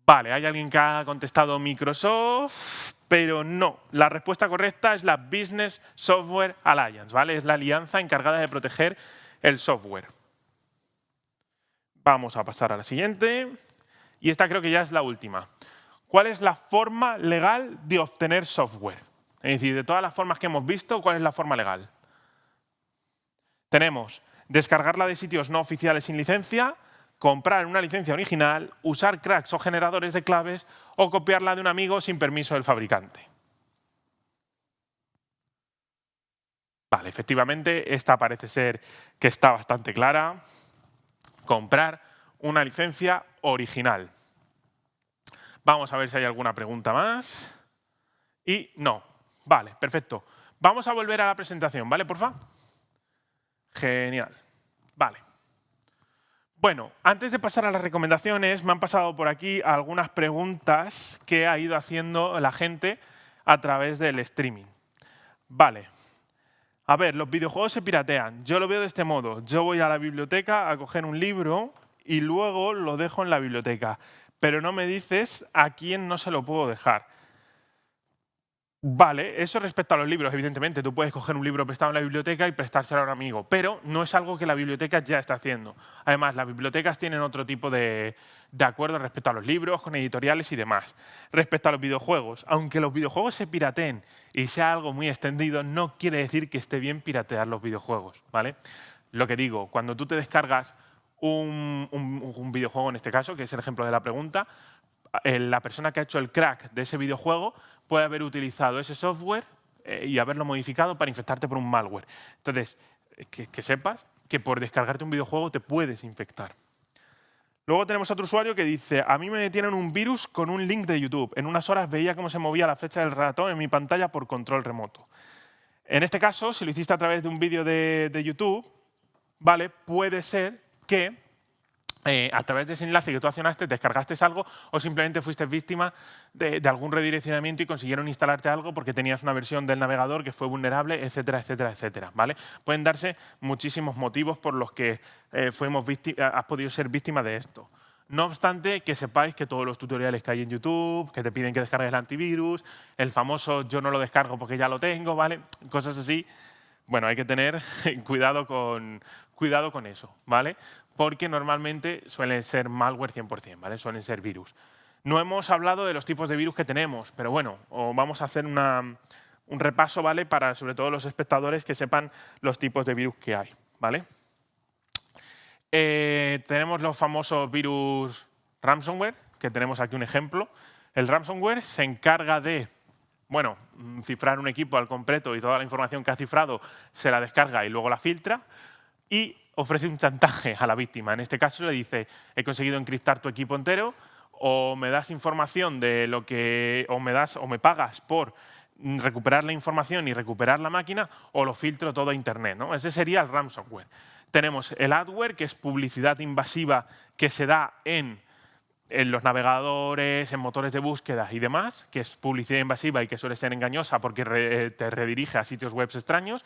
Vale, hay alguien que ha contestado Microsoft, pero no. La respuesta correcta es la Business Software Alliance, ¿vale? Es la alianza encargada de proteger el software. Vamos a pasar a la siguiente. Y esta creo que ya es la última. ¿Cuál es la forma legal de obtener software? Es decir, de todas las formas que hemos visto, ¿cuál es la forma legal? Tenemos descargarla de sitios no oficiales sin licencia, comprar una licencia original, usar cracks o generadores de claves o copiarla de un amigo sin permiso del fabricante. Vale, efectivamente, esta parece ser que está bastante clara. Comprar una licencia original. Vamos a ver si hay alguna pregunta más. Y no. Vale, perfecto. Vamos a volver a la presentación, ¿vale, porfa? Genial. Vale. Bueno, antes de pasar a las recomendaciones, me han pasado por aquí algunas preguntas que ha ido haciendo la gente a través del streaming. Vale. A ver, los videojuegos se piratean. Yo lo veo de este modo. Yo voy a la biblioteca a coger un libro y luego lo dejo en la biblioteca. Pero no me dices a quién no se lo puedo dejar. Vale, eso respecto a los libros, evidentemente. Tú puedes coger un libro prestado en la biblioteca y prestárselo a un amigo, pero no es algo que la biblioteca ya está haciendo. Además, las bibliotecas tienen otro tipo de acuerdos respecto a los libros, con editoriales y demás. Respecto a los videojuegos, aunque los videojuegos se pirateen y sea algo muy extendido, no quiere decir que esté bien piratear los videojuegos, ¿vale? Lo que digo, cuando tú te descargas un videojuego, en este caso, que es el ejemplo de la pregunta, la persona que ha hecho el crack de ese videojuego puede haber utilizado ese software y haberlo modificado para infectarte por un malware. Entonces, que sepas que por descargarte un videojuego te puedes infectar. Luego tenemos otro usuario que dice, a mí me detienen un virus con un link de YouTube. En unas horas veía cómo se movía la flecha del ratón en mi pantalla por control remoto. En este caso, si lo hiciste a través de un vídeo de YouTube, ¿vale? Puede ser que a través de ese enlace que tú accionaste, descargaste algo o simplemente fuiste víctima de algún redireccionamiento y consiguieron instalarte algo porque tenías una versión del navegador que fue vulnerable, etcétera, etcétera, etcétera. ¿Vale? Pueden darse muchísimos motivos por los que has podido ser víctima de esto. No obstante, que sepáis que todos los tutoriales que hay en YouTube, que te piden que descargues el antivirus, el famoso yo no lo descargo porque ya lo tengo, ¿vale? Cosas así. Bueno, hay que tener cuidado con eso, ¿vale? Porque normalmente suelen ser malware 100%, ¿vale? Suelen ser virus. No hemos hablado de los tipos de virus que tenemos, pero bueno, vamos a hacer un repaso, ¿vale? Para sobre todo los espectadores que sepan los tipos de virus que hay, ¿vale? Tenemos los famosos virus ransomware, que tenemos aquí un ejemplo. El ransomware se encarga de cifrar un equipo al completo y toda la información que ha cifrado se la descarga y luego la filtra y ofrece un chantaje a la víctima. En este caso le dice, he conseguido encriptar tu equipo entero o me das información de lo que o me pagas por recuperar la información y recuperar la máquina o lo filtro todo a internet, ¿no? Ese sería el ransomware. Tenemos el adware, que es publicidad invasiva que se da en los navegadores, en motores de búsqueda y demás, que es publicidad invasiva y que suele ser engañosa porque te redirige a sitios web extraños.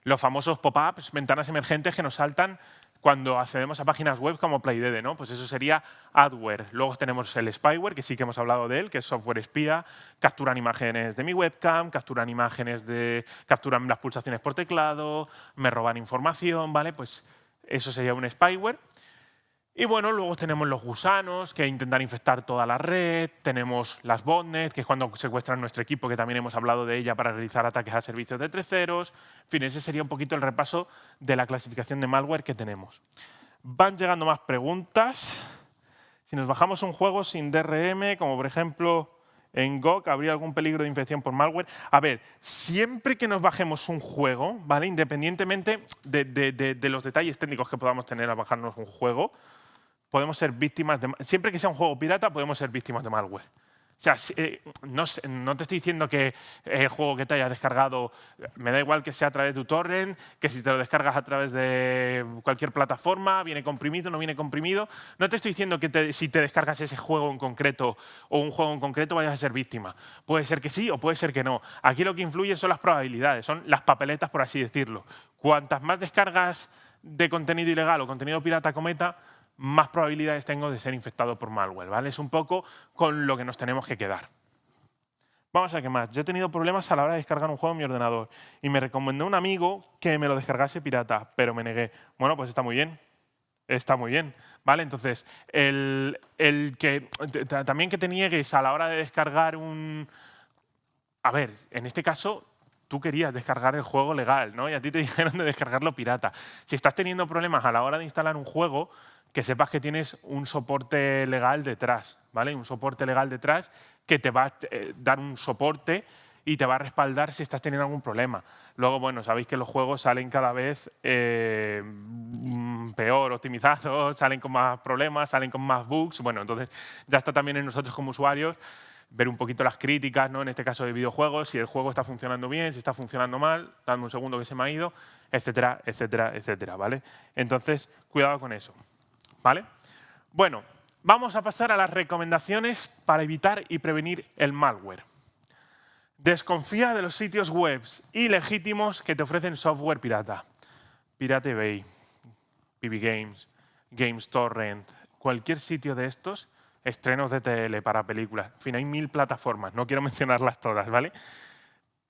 Los famosos pop-ups, ventanas emergentes que nos saltan cuando accedemos a páginas web como PlayDD, ¿no? Pues eso sería adware. Luego tenemos el spyware, que sí que hemos hablado de él, que es software espía, capturan imágenes de mi webcam, capturan las pulsaciones por teclado, me roban información, ¿vale? Pues eso sería un spyware. Y bueno, luego tenemos los gusanos, que intentan infectar toda la red. Tenemos las botnets, que es cuando secuestran nuestro equipo, que también hemos hablado de ella para realizar ataques a servicios de terceros. En fin, ese sería un poquito el repaso de la clasificación de malware que tenemos. Van llegando más preguntas. Si nos bajamos un juego sin DRM, como por ejemplo en GOG, ¿habría algún peligro de infección por malware? A ver, siempre que nos bajemos un juego, ¿vale? Independientemente de los detalles técnicos que podamos tener al bajarnos un juego, podemos ser víctimas siempre que sea un juego pirata, podemos ser víctimas de malware. O sea, no te estoy diciendo que el juego que te hayas descargado, me da igual que sea a través de tu torrent, que si te lo descargas a través de cualquier plataforma, viene comprimido, no viene comprimido. No te estoy diciendo que si te descargas ese juego en concreto o un juego en concreto vayas a ser víctima. Puede ser que sí o puede ser que no. Aquí lo que influye son las probabilidades, son las papeletas, por así decirlo. Cuantas más descargas de contenido ilegal o contenido pirata cometa, más probabilidades tengo de ser infectado por malware, ¿vale? Es un poco con lo que nos tenemos que quedar. Vamos a ver qué más. Yo he tenido problemas a la hora de descargar un juego en mi ordenador y me recomendó un amigo que me lo descargase pirata, pero me negué. Bueno, pues está muy bien. Está muy bien, ¿vale? Entonces, también que te niegues a la hora de descargar un... A ver, en este caso, tú querías descargar el juego legal, ¿no? Y a ti te dijeron de descargarlo pirata. Si estás teniendo problemas a la hora de instalar un juego, que sepas que tienes un soporte legal detrás, ¿vale? Un soporte legal detrás que te va a dar un soporte y te va a respaldar si estás teniendo algún problema. Luego, bueno, sabéis que los juegos salen cada vez peor optimizados, salen con más problemas, salen con más bugs. Bueno, entonces ya está también en nosotros como usuarios ver un poquito las críticas, ¿no? En este caso de videojuegos, si el juego está funcionando bien, si está funcionando mal, dame un segundo que se me ha ido, etcétera, etcétera, etcétera, ¿vale? Entonces, cuidado con eso, ¿vale? Bueno, vamos a pasar a las recomendaciones para evitar y prevenir el malware. Desconfía de los sitios web ilegítimos que te ofrecen software pirata. Pirate Bay, PB Games, Games Torrent, cualquier sitio de estos, estrenos de tele para películas. En fin, hay 1000 plataformas, no quiero mencionarlas todas, ¿vale?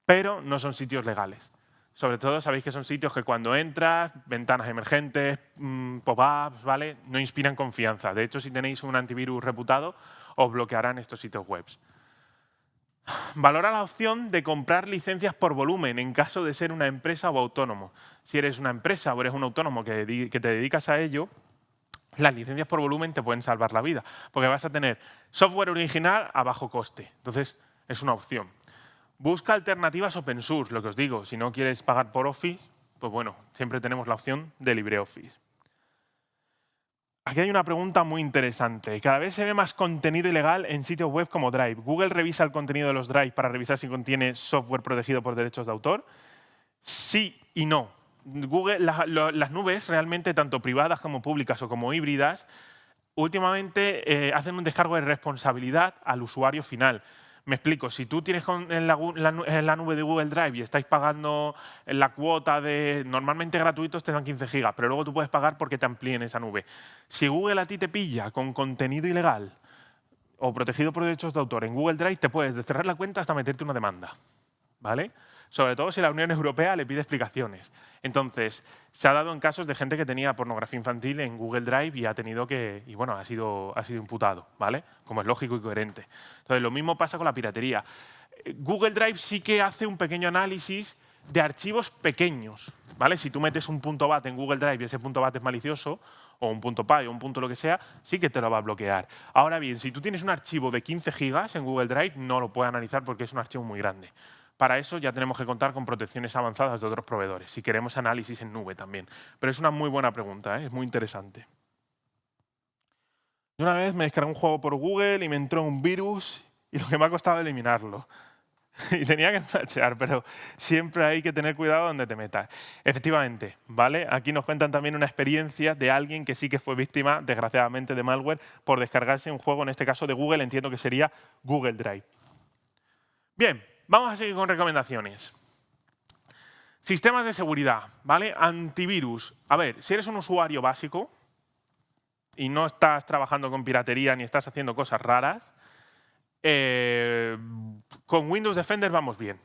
Pero no son sitios legales. Sobre todo sabéis que son sitios que cuando entras, ventanas emergentes, pop-ups, ¿vale? No inspiran confianza. De hecho, si tenéis un antivirus reputado, os bloquearán estos sitios web. Valora la opción de comprar licencias por volumen en caso de ser una empresa o autónomo. Si eres una empresa o eres un autónomo que te dedicas a ello, las licencias por volumen te pueden salvar la vida, porque vas a tener software original a bajo coste. Entonces, es una opción. Busca alternativas open source, lo que os digo. Si no quieres pagar por Office, pues bueno, siempre tenemos la opción de LibreOffice. Aquí hay una pregunta muy interesante. Cada vez se ve más contenido ilegal en sitios web como Drive. ¿Google revisa el contenido de los Drive para revisar si contiene software protegido por derechos de autor? Sí y no. Google, las nubes, realmente tanto privadas como públicas o como híbridas, últimamente hacen un descargo de responsabilidad al usuario final. Me explico, si tú tienes en la nube de Google Drive y estáis pagando la cuota de... Normalmente gratuitos te dan 15 gigas, pero luego tú puedes pagar porque te amplíen esa nube. Si Google a ti te pilla con contenido ilegal o protegido por derechos de autor en Google Drive, te puedes cerrar la cuenta hasta meterte una demanda, ¿vale? Sobre todo si la Unión Europea le pide explicaciones. Entonces, se ha dado en casos de gente que tenía pornografía infantil en Google Drive y ha tenido que, y bueno, ha sido imputado, ¿vale? Como es lógico y coherente. Entonces, lo mismo pasa con la piratería. Google Drive sí que hace un pequeño análisis de archivos pequeños, ¿vale? Si tú metes un .bat en Google Drive y ese .bat es malicioso, o un .py o un punto lo que sea, sí que te lo va a bloquear. Ahora bien, si tú tienes un archivo de 15 gigas en Google Drive, no lo puede analizar porque es un archivo muy grande. Para eso ya tenemos que contar con protecciones avanzadas de otros proveedores, si queremos análisis en nube también. Pero es una muy buena pregunta, ¿eh? Es muy interesante. Una vez me descargué un juego por Google y me entró un virus y lo que me ha costado eliminarlo. Y tenía que patchear, pero siempre hay que tener cuidado donde te metas. Efectivamente, ¿vale? Aquí nos cuentan también una experiencia de alguien que sí que fue víctima, desgraciadamente, de malware por descargarse un juego, en este caso de Google, entiendo que sería Google Drive. Bien. Vamos a seguir con recomendaciones. Sistemas de seguridad, ¿vale? Antivirus. A ver, si eres un usuario básico y no estás trabajando con piratería ni estás haciendo cosas raras, con Windows Defender vamos bien,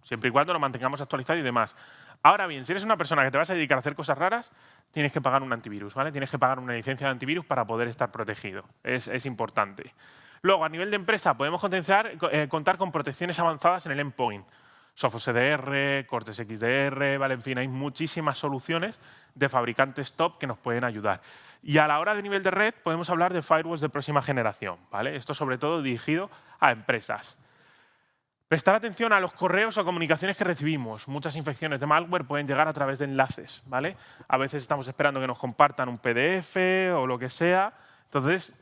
siempre y cuando lo mantengamos actualizado y demás. Ahora bien, si eres una persona que te vas a dedicar a hacer cosas raras, tienes que pagar un antivirus, ¿vale? Tienes que pagar una licencia de antivirus para poder estar protegido. Es importante. Luego, a nivel de empresa, podemos contar con protecciones avanzadas en el endpoint. Sophos EDR, Cortex XDR, ¿vale? En fin, hay muchísimas soluciones de fabricantes top que nos pueden ayudar. Y a la hora de nivel de red, podemos hablar de firewalls de próxima generación, ¿vale? Esto sobre todo dirigido a empresas. Prestar atención a los correos o comunicaciones que recibimos. Muchas infecciones de malware pueden llegar a través de enlaces, ¿vale? A veces estamos esperando que nos compartan un PDF o lo que sea. Entonces,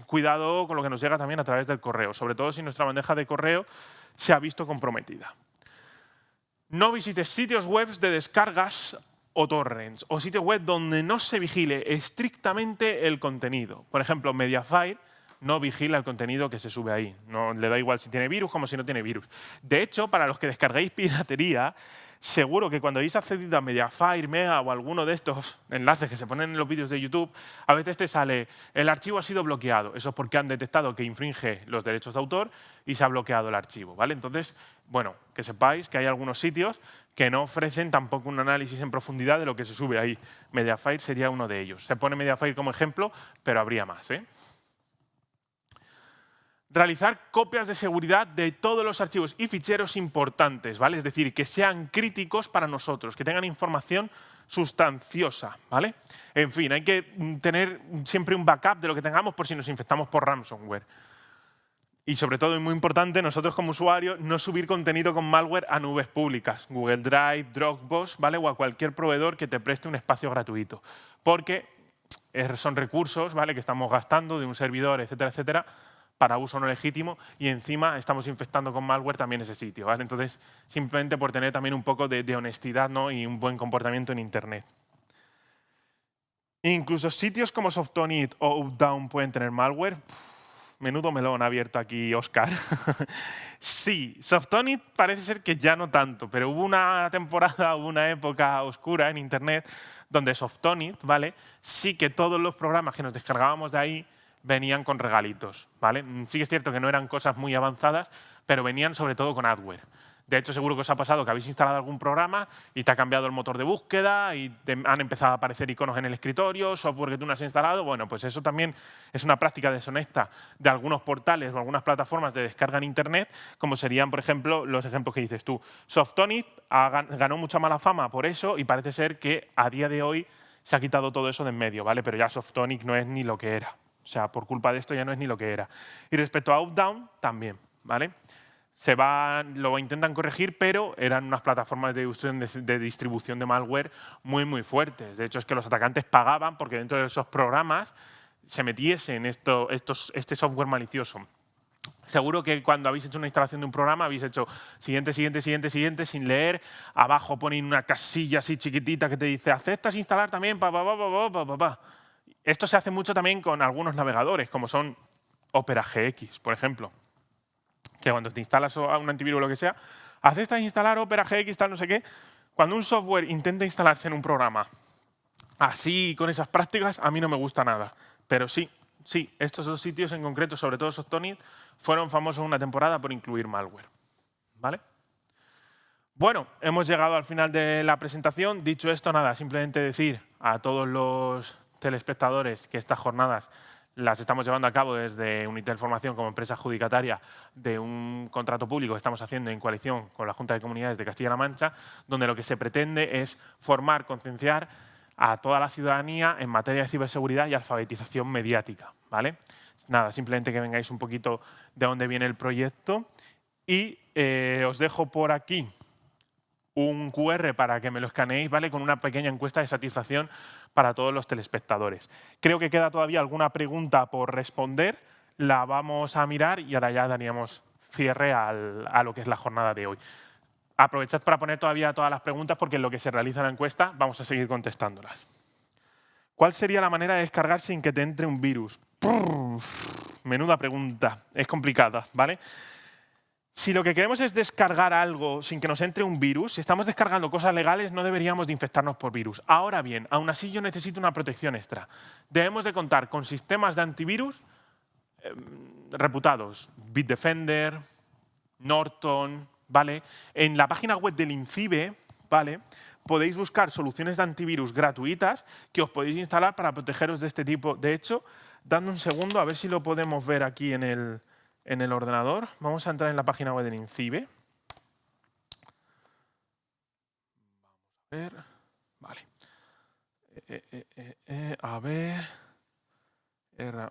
cuidado con lo que nos llega también a través del correo, sobre todo si nuestra bandeja de correo se ha visto comprometida. No visites sitios web de descargas o torrents, o sitios web donde no se vigile estrictamente el contenido. Por ejemplo, Mediafire no vigila el contenido que se sube ahí. No le da igual si tiene virus como si no tiene virus. De hecho, para los que descarguéis piratería, seguro que cuando habéis accedido a Mediafire, Mega o alguno de estos enlaces que se ponen en los vídeos de YouTube, a veces te sale el archivo ha sido bloqueado. Eso es porque han detectado que infringe los derechos de autor y se ha bloqueado el archivo, ¿vale? Entonces, bueno, que sepáis que hay algunos sitios que no ofrecen tampoco un análisis en profundidad de lo que se sube ahí. Mediafire sería uno de ellos. Se pone Mediafire como ejemplo, pero habría más, ¿eh? Realizar copias de seguridad de todos los archivos y ficheros importantes, ¿vale? Es decir, que sean críticos para nosotros, que tengan información sustanciosa, ¿vale? En fin, hay que tener siempre un backup de lo que tengamos por si nos infectamos por ransomware. Y sobre todo, y muy importante, nosotros como usuarios, no subir contenido con malware a nubes públicas, Google Drive, Dropbox, ¿vale? O a cualquier proveedor que te preste un espacio gratuito. Porque son recursos, ¿vale? Que estamos gastando de un servidor, etcétera, etcétera, para uso no legítimo, y encima estamos infectando con malware también ese sitio, ¿vale? Entonces, simplemente por tener también un poco de honestidad, ¿no? Y un buen comportamiento en Internet. Incluso sitios como Softonit o Updown pueden tener malware. Menudo melón abierto aquí, Oscar. Sí, Softonit parece ser que ya no tanto, pero hubo una temporada, hubo una época oscura en Internet donde Softonit, ¿vale? Sí que todos los programas que nos descargábamos de ahí venían con regalitos, ¿vale? Sí que es cierto que no eran cosas muy avanzadas, pero venían sobre todo con adware. De hecho, seguro que os ha pasado que habéis instalado algún programa y te ha cambiado el motor de búsqueda y te han empezado a aparecer iconos en el escritorio, software que tú no has instalado. Bueno, pues eso también es una práctica deshonesta de algunos portales o algunas plataformas de descarga en Internet, como serían, por ejemplo, los ejemplos que dices tú. Softonit ganó mucha mala fama por eso y parece ser que a día de hoy se ha quitado todo eso de en medio, ¿vale? Pero ya Softonit no es ni lo que era. O sea, por culpa de esto ya no es ni lo que era. Y respecto a Updown, también, ¿vale? Lo intentan corregir, pero eran unas plataformas de distribución de malware muy, muy fuertes. De hecho, es que los atacantes pagaban porque dentro de esos programas se metiesen este software malicioso. Seguro que cuando habéis hecho una instalación de un programa habéis hecho siguiente, siguiente, siguiente, siguiente, sin leer. Abajo ponen una casilla así chiquitita que te dice ¿aceptas instalar también? Esto se hace mucho también con algunos navegadores, como son Opera GX, por ejemplo. Que cuando te instalas a un antivirus o lo que sea, ¿aceptas instalar Opera GX, tal, no sé qué? Cuando un software intenta instalarse en un programa así, con esas prácticas, a mí no me gusta nada. Pero sí, estos dos sitios en concreto, sobre todo Softonit, fueron famosos una temporada por incluir malware, ¿vale? Bueno, hemos llegado al final de la presentación. Dicho esto, nada, simplemente decir a todos los telespectadores que estas jornadas las estamos llevando a cabo desde Unitel Formación como empresa adjudicataria de un contrato público que estamos haciendo en coalición con la Junta de Comunidades de Castilla-La Mancha, donde lo que se pretende es formar, concienciar a toda la ciudadanía en materia de ciberseguridad y alfabetización mediática, ¿vale? Nada, simplemente que vengáis un poquito de dónde viene el proyecto y os dejo por aquí un QR para que me lo escaneéis, ¿vale? Con una pequeña encuesta de satisfacción para todos los telespectadores. Creo que queda todavía alguna pregunta por responder, la vamos a mirar y ahora ya daríamos cierre a lo que es la jornada de hoy. Aprovechad para poner todavía todas las preguntas porque en lo que se realiza la encuesta vamos a seguir contestándolas. ¿Cuál sería la manera de descargar sin que te entre un virus? Menuda pregunta, es complicada, ¿vale? Si lo que queremos es descargar algo sin que nos entre un virus, si estamos descargando cosas legales, no deberíamos de infectarnos por virus. Ahora bien, aún así yo necesito una protección extra. Debemos de contar con sistemas de antivirus reputados. Bitdefender, Norton, ¿vale? En la página web del INCIBE, ¿vale? Podéis buscar soluciones de antivirus gratuitas que os podéis instalar para protegeros de este tipo. De hecho, dando un segundo, a ver si lo podemos ver aquí en el ordenador. Vamos a entrar en la página web del INCIBE. Vamos a ver. Vale. A ver.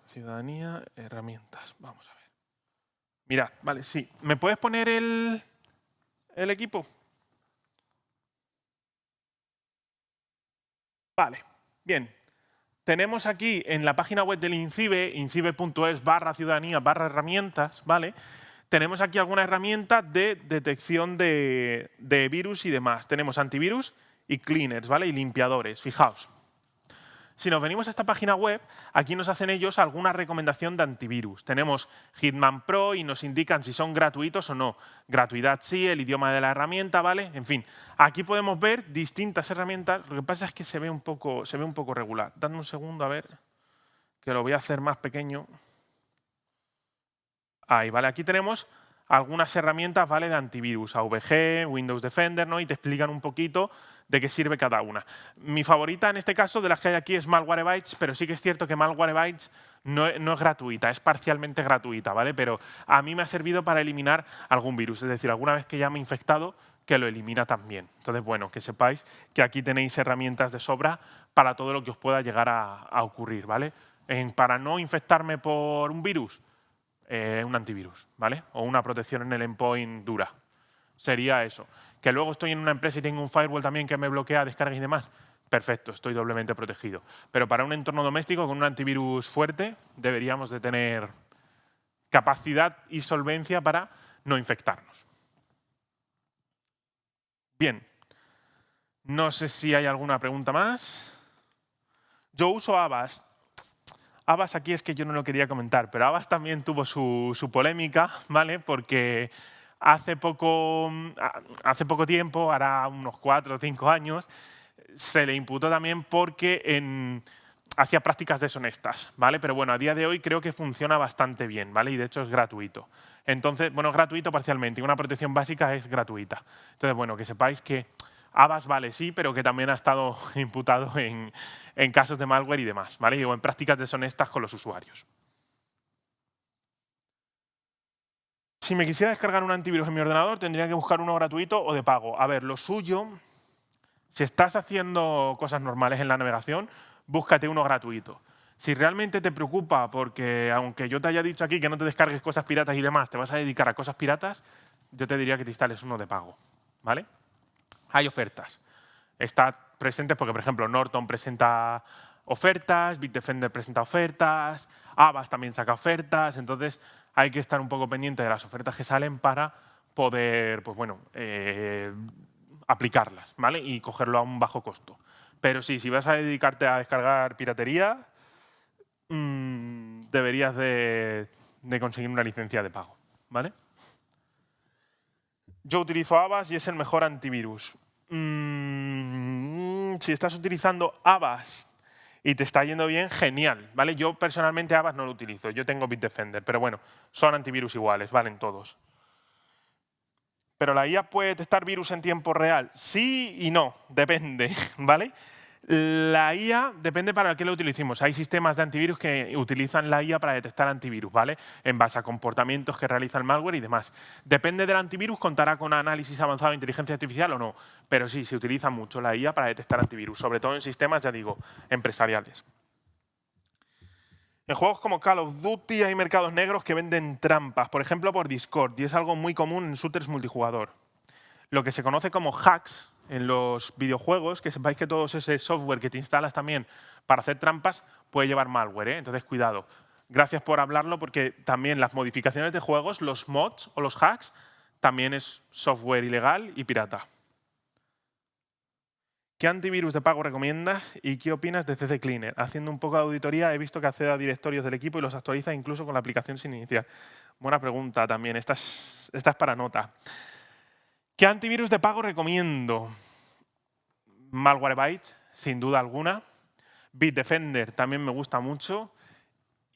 Ciudadanía, herramientas. Vamos a ver. Mirad, vale, sí. ¿Me puedes poner el equipo? Vale, bien. Tenemos aquí en la página web del INCIBE, incibe.es/ciudadanía/herramientas, ¿vale? Tenemos aquí alguna herramienta de detección de virus y demás. Tenemos antivirus y cleaners, ¿vale? Y limpiadores, fijaos. Si nos venimos a esta página web, aquí nos hacen ellos alguna recomendación de antivirus. Tenemos Hitman Pro y nos indican si son gratuitos o no. Gratuidad sí, el idioma de la herramienta, ¿vale? En fin, aquí podemos ver distintas herramientas. Lo que pasa es que se ve un poco regular. Dame un segundo, a ver, que lo voy a hacer más pequeño. Ahí, ¿vale? Aquí tenemos algunas herramientas, ¿vale? De antivirus, AVG, Windows Defender, ¿no? Y te explican un poquito de qué sirve cada una. Mi favorita en este caso de las que hay aquí es Malwarebytes, pero sí que es cierto que Malwarebytes no es gratuita, es parcialmente gratuita, ¿vale? Pero a mí me ha servido para eliminar algún virus, es decir, alguna vez que ya me he infectado, que lo elimina también. Entonces, bueno, que sepáis que aquí tenéis herramientas de sobra para todo lo que os pueda llegar a ocurrir, ¿vale? Para no infectarme por un virus, un antivirus, ¿vale? O una protección en el endpoint dura. Sería eso. Que luego estoy en una empresa y tengo un firewall también que me bloquea descargas y demás. Perfecto, estoy doblemente protegido. Pero para un entorno doméstico con un antivirus fuerte deberíamos de tener capacidad y solvencia para no infectarnos. Bien. No sé si hay alguna pregunta más. Yo uso Avast. Avast aquí es que yo no lo quería comentar, pero Avast también tuvo su polémica, ¿vale? Porque hace poco tiempo, hará unos 4 o 5 años, se le imputó también porque hacía prácticas deshonestas, ¿vale? Pero bueno, a día de hoy creo que funciona bastante bien, ¿vale? Y de hecho es gratuito. Entonces, bueno, es gratuito parcialmente y una protección básica es gratuita. Entonces, bueno, que sepáis que Avast vale, sí, pero que también ha estado imputado en casos de malware y demás, ¿vale? O en prácticas deshonestas con los usuarios. Si me quisiera descargar un antivirus en mi ordenador, tendría que buscar uno gratuito o de pago. A ver, lo suyo, si estás haciendo cosas normales en la navegación, búscate uno gratuito. Si realmente te preocupa porque, aunque yo te haya dicho aquí que no te descargues cosas piratas y demás, te vas a dedicar a cosas piratas, yo te diría que te instales uno de pago, ¿vale? Hay ofertas. Está presentes porque, por ejemplo, Norton presenta ofertas, Bitdefender presenta ofertas, Avast también saca ofertas, entonces hay que estar un poco pendiente de las ofertas que salen para poder, pues bueno, aplicarlas, ¿vale? Y cogerlo a un bajo costo. Pero sí, si vas a dedicarte a descargar piratería, deberías de conseguir una licencia de pago, ¿vale? Yo utilizo Avast y es el mejor antivirus. Si estás utilizando Avast y te está yendo bien, genial, ¿vale? Yo personalmente Avast no lo utilizo, yo tengo Bitdefender, pero bueno, son antivirus iguales, valen todos. ¿Pero la IA puede detectar virus en tiempo real? Sí y no, depende, ¿vale? La IA depende para qué lo utilicemos. Hay sistemas de antivirus que utilizan la IA para detectar antivirus, ¿vale? En base a comportamientos que realiza el malware y demás. Depende del antivirus, contará con análisis avanzado de inteligencia artificial o no. Pero sí, se utiliza mucho la IA para detectar antivirus, sobre todo en sistemas, ya digo, empresariales. En juegos como Call of Duty hay mercados negros que venden trampas, por ejemplo por Discord, y es algo muy común en shooters multijugador. Lo que se conoce como hacks en los videojuegos, que sepáis que todo ese software que te instalas también para hacer trampas puede llevar malware, ¿eh? Entonces, cuidado. Gracias por hablarlo, porque también las modificaciones de juegos, los mods o los hacks, también es software ilegal y pirata. ¿Qué antivirus de pago recomiendas y qué opinas de CC Cleaner? Haciendo un poco de auditoría, he visto que accede a directorios del equipo y los actualiza incluso con la aplicación sin iniciar. Buena pregunta también, esta es para nota. ¿Qué antivirus de pago recomiendo? Malwarebytes, sin duda alguna. Bitdefender también me gusta mucho.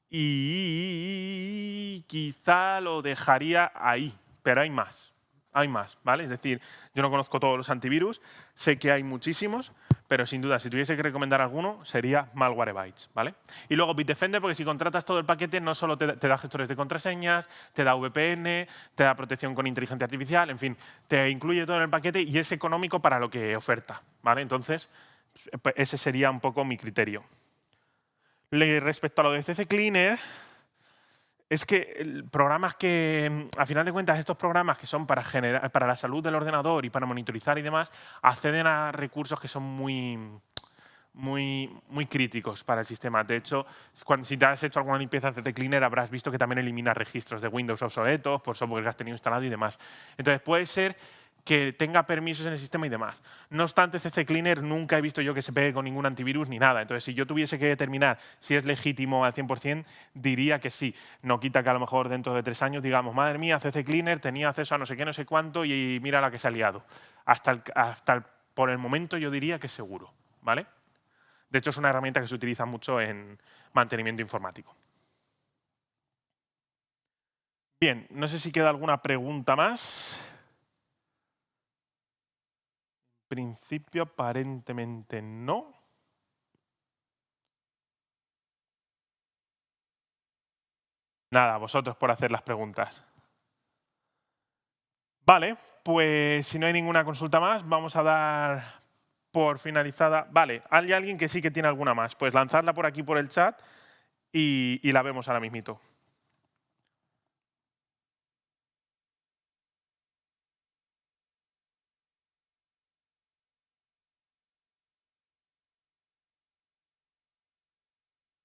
Y quizá lo dejaría ahí, pero hay más. Hay más, ¿vale? Es decir, yo no conozco todos los antivirus, sé que hay muchísimos, pero sin duda, si tuviese que recomendar alguno, sería Malwarebytes, ¿vale? Y luego Bitdefender, porque si contratas todo el paquete, no solo te da gestores de contraseñas, te da VPN, te da protección con inteligencia artificial, en fin, te incluye todo en el paquete y es económico para lo que oferta, ¿vale? Entonces, ese sería un poco mi criterio. Respecto a lo de CC Cleaner, es que programas que, a final de cuentas, estos programas que son para la salud del ordenador y para monitorizar y demás, acceden a recursos que son muy críticos para el sistema. De hecho, si te has hecho alguna limpieza en CC Cleaner, habrás visto que también elimina registros de Windows obsoletos por software que has tenido instalado y demás. Entonces, puede ser que tenga permisos en el sistema y demás. No obstante, CC Cleaner nunca he visto yo que se pegue con ningún antivirus ni nada. Entonces, si yo tuviese que determinar si es legítimo al 100%, diría que sí. No quita que a lo mejor dentro de 3 años digamos, madre mía, CC Cleaner tenía acceso a no sé qué, no sé cuánto y mira la que se ha liado. Por el momento yo diría que es seguro, ¿vale? De hecho, es una herramienta que se utiliza mucho en mantenimiento informático. Bien, no sé si queda alguna pregunta más. En principio, aparentemente no. Nada, vosotros por hacer las preguntas. Vale, pues si no hay ninguna consulta más, vamos a dar por finalizada. Vale, hay alguien que sí que tiene alguna más. Pues lanzadla por aquí por el chat y la vemos ahora mismito.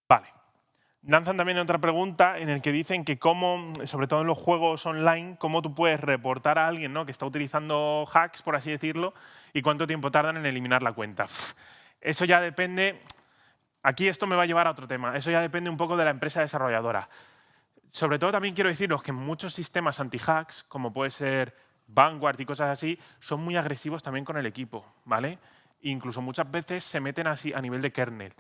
Vale. Lanzan también otra pregunta en el que dicen que cómo, sobre todo en los juegos online, cómo tú puedes reportar a alguien, ¿no?, que está utilizando hacks, por así decirlo, y cuánto tiempo tardan en eliminar la cuenta. Eso ya depende. Aquí esto me va a llevar a otro tema. Eso ya depende un poco de la empresa desarrolladora. Sobre todo también quiero deciros que muchos sistemas anti-hacks, como puede ser Vanguard y cosas así, son muy agresivos también con el equipo, ¿vale? Incluso muchas veces se meten así a nivel de kernel.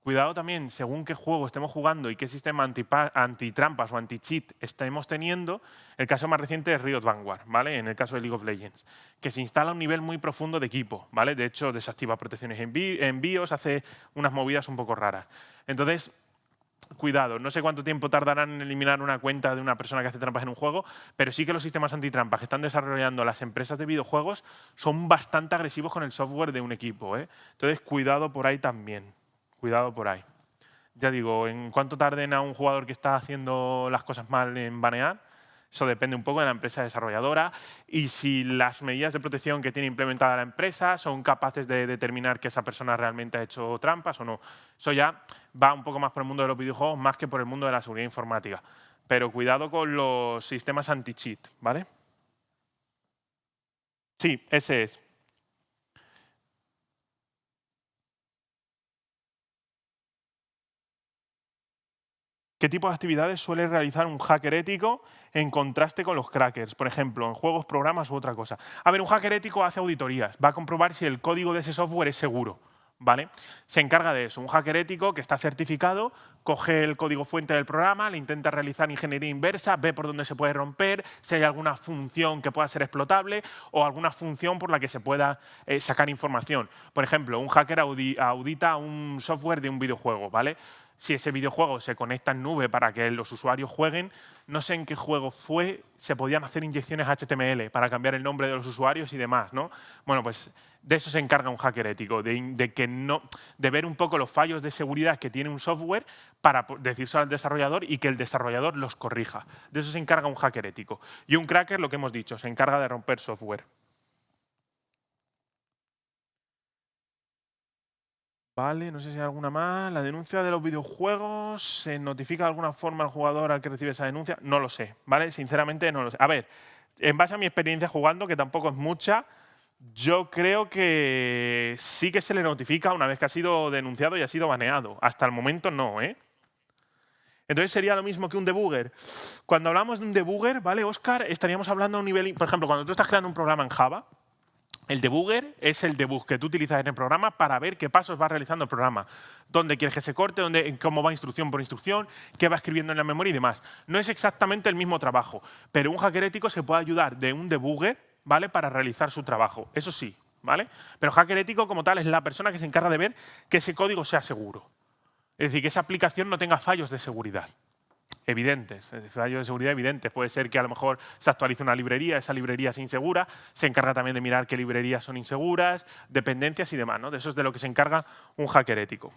Cuidado también, según qué juego estemos jugando y qué sistema antitrampas o anti-cheat estemos teniendo. El caso más reciente es Riot Vanguard, ¿vale? En el caso de League of Legends, que se instala a un nivel muy profundo de equipo, ¿vale? De hecho, desactiva protecciones en BIOS, hace unas movidas un poco raras. Entonces, cuidado, no sé cuánto tiempo tardarán en eliminar una cuenta de una persona que hace trampas en un juego, pero sí que los sistemas antitrampas que están desarrollando las empresas de videojuegos son bastante agresivos con el software de un equipo, ¿eh? Entonces, cuidado por ahí también. Cuidado por ahí. Ya digo, en cuánto tarden a un jugador que está haciendo las cosas mal en banear, eso depende un poco de la empresa desarrolladora y si las medidas de protección que tiene implementada la empresa son capaces de determinar que esa persona realmente ha hecho trampas o no. Eso ya va un poco más por el mundo de los videojuegos más que por el mundo de la seguridad informática. Pero cuidado con los sistemas anti-cheat, ¿vale? Sí, ese es. ¿Qué tipo de actividades suele realizar un hacker ético en contraste con los crackers? Por ejemplo, en juegos, programas u otra cosa. A ver, un hacker ético hace auditorías, va a comprobar si el código de ese software es seguro, ¿vale? Se encarga de eso. Un hacker ético que está certificado coge el código fuente del programa, le intenta realizar ingeniería inversa, ve por dónde se puede romper, si hay alguna función que pueda ser explotable o alguna función por la que se pueda sacar información. Por ejemplo, un hacker audita un software de un videojuego, ¿vale? Si ese videojuego se conecta en nube para que los usuarios jueguen, no sé en qué juego fue, se podían hacer inyecciones HTML para cambiar el nombre de los usuarios y demás, ¿no? Bueno, pues de eso se encarga un hacker ético, de ver un poco los fallos de seguridad que tiene un software para decírselo al desarrollador y que el desarrollador los corrija. De eso se encarga un hacker ético. Y un cracker, lo que hemos dicho, se encarga de romper software. Vale, no sé si hay alguna más. La denuncia de los videojuegos, ¿se notifica de alguna forma al jugador al que recibe esa denuncia? No lo sé, ¿vale? Sinceramente no lo sé. A ver, en base a mi experiencia jugando, que tampoco es mucha, yo creo que sí que se le notifica una vez que ha sido denunciado y ha sido baneado. Hasta el momento no, ¿eh? Entonces sería lo mismo que un debugger. Cuando hablamos de un debugger, ¿vale, Óscar? Estaríamos hablando a un nivel… Por ejemplo, cuando tú estás creando un programa en Java, el debugger es el debug que tú utilizas en el programa para ver qué pasos va realizando el programa. Dónde quieres que se corte, cómo va instrucción por instrucción, qué va escribiendo en la memoria y demás. No es exactamente el mismo trabajo, pero un hacker ético se puede ayudar de un debugger, ¿vale?, para realizar su trabajo. Eso sí, ¿vale? Pero hacker ético como tal es la persona que se encarga de ver que ese código sea seguro. Es decir, que esa aplicación no tenga fallos de seguridad evidentes, fallos de seguridad evidentes. Puede ser que a lo mejor se actualice una librería, esa librería es insegura, se encarga también de mirar qué librerías son inseguras, dependencias y demás, ¿no? De eso es de lo que se encarga un hacker ético.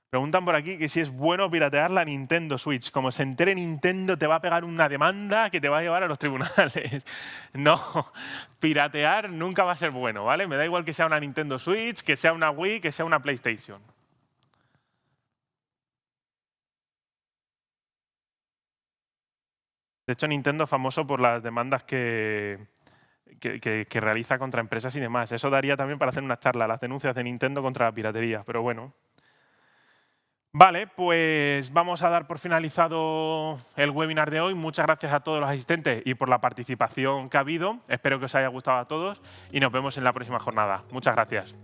Preguntan por aquí que si es bueno piratear la Nintendo Switch. Como se entere Nintendo te va a pegar una demanda que te va a llevar a los tribunales. No, piratear nunca va a ser bueno, ¿vale? Me da igual que sea una Nintendo Switch, que sea una Wii, que sea una PlayStation. De hecho, Nintendo es famoso por las demandas que realiza contra empresas y demás. Eso daría también para hacer una charla, las denuncias de Nintendo contra la piratería, pero bueno. Vale, pues vamos a dar por finalizado el webinar de hoy. Muchas gracias a todos los asistentes y por la participación que ha habido. Espero que os haya gustado a todos y nos vemos en la próxima jornada. Muchas gracias.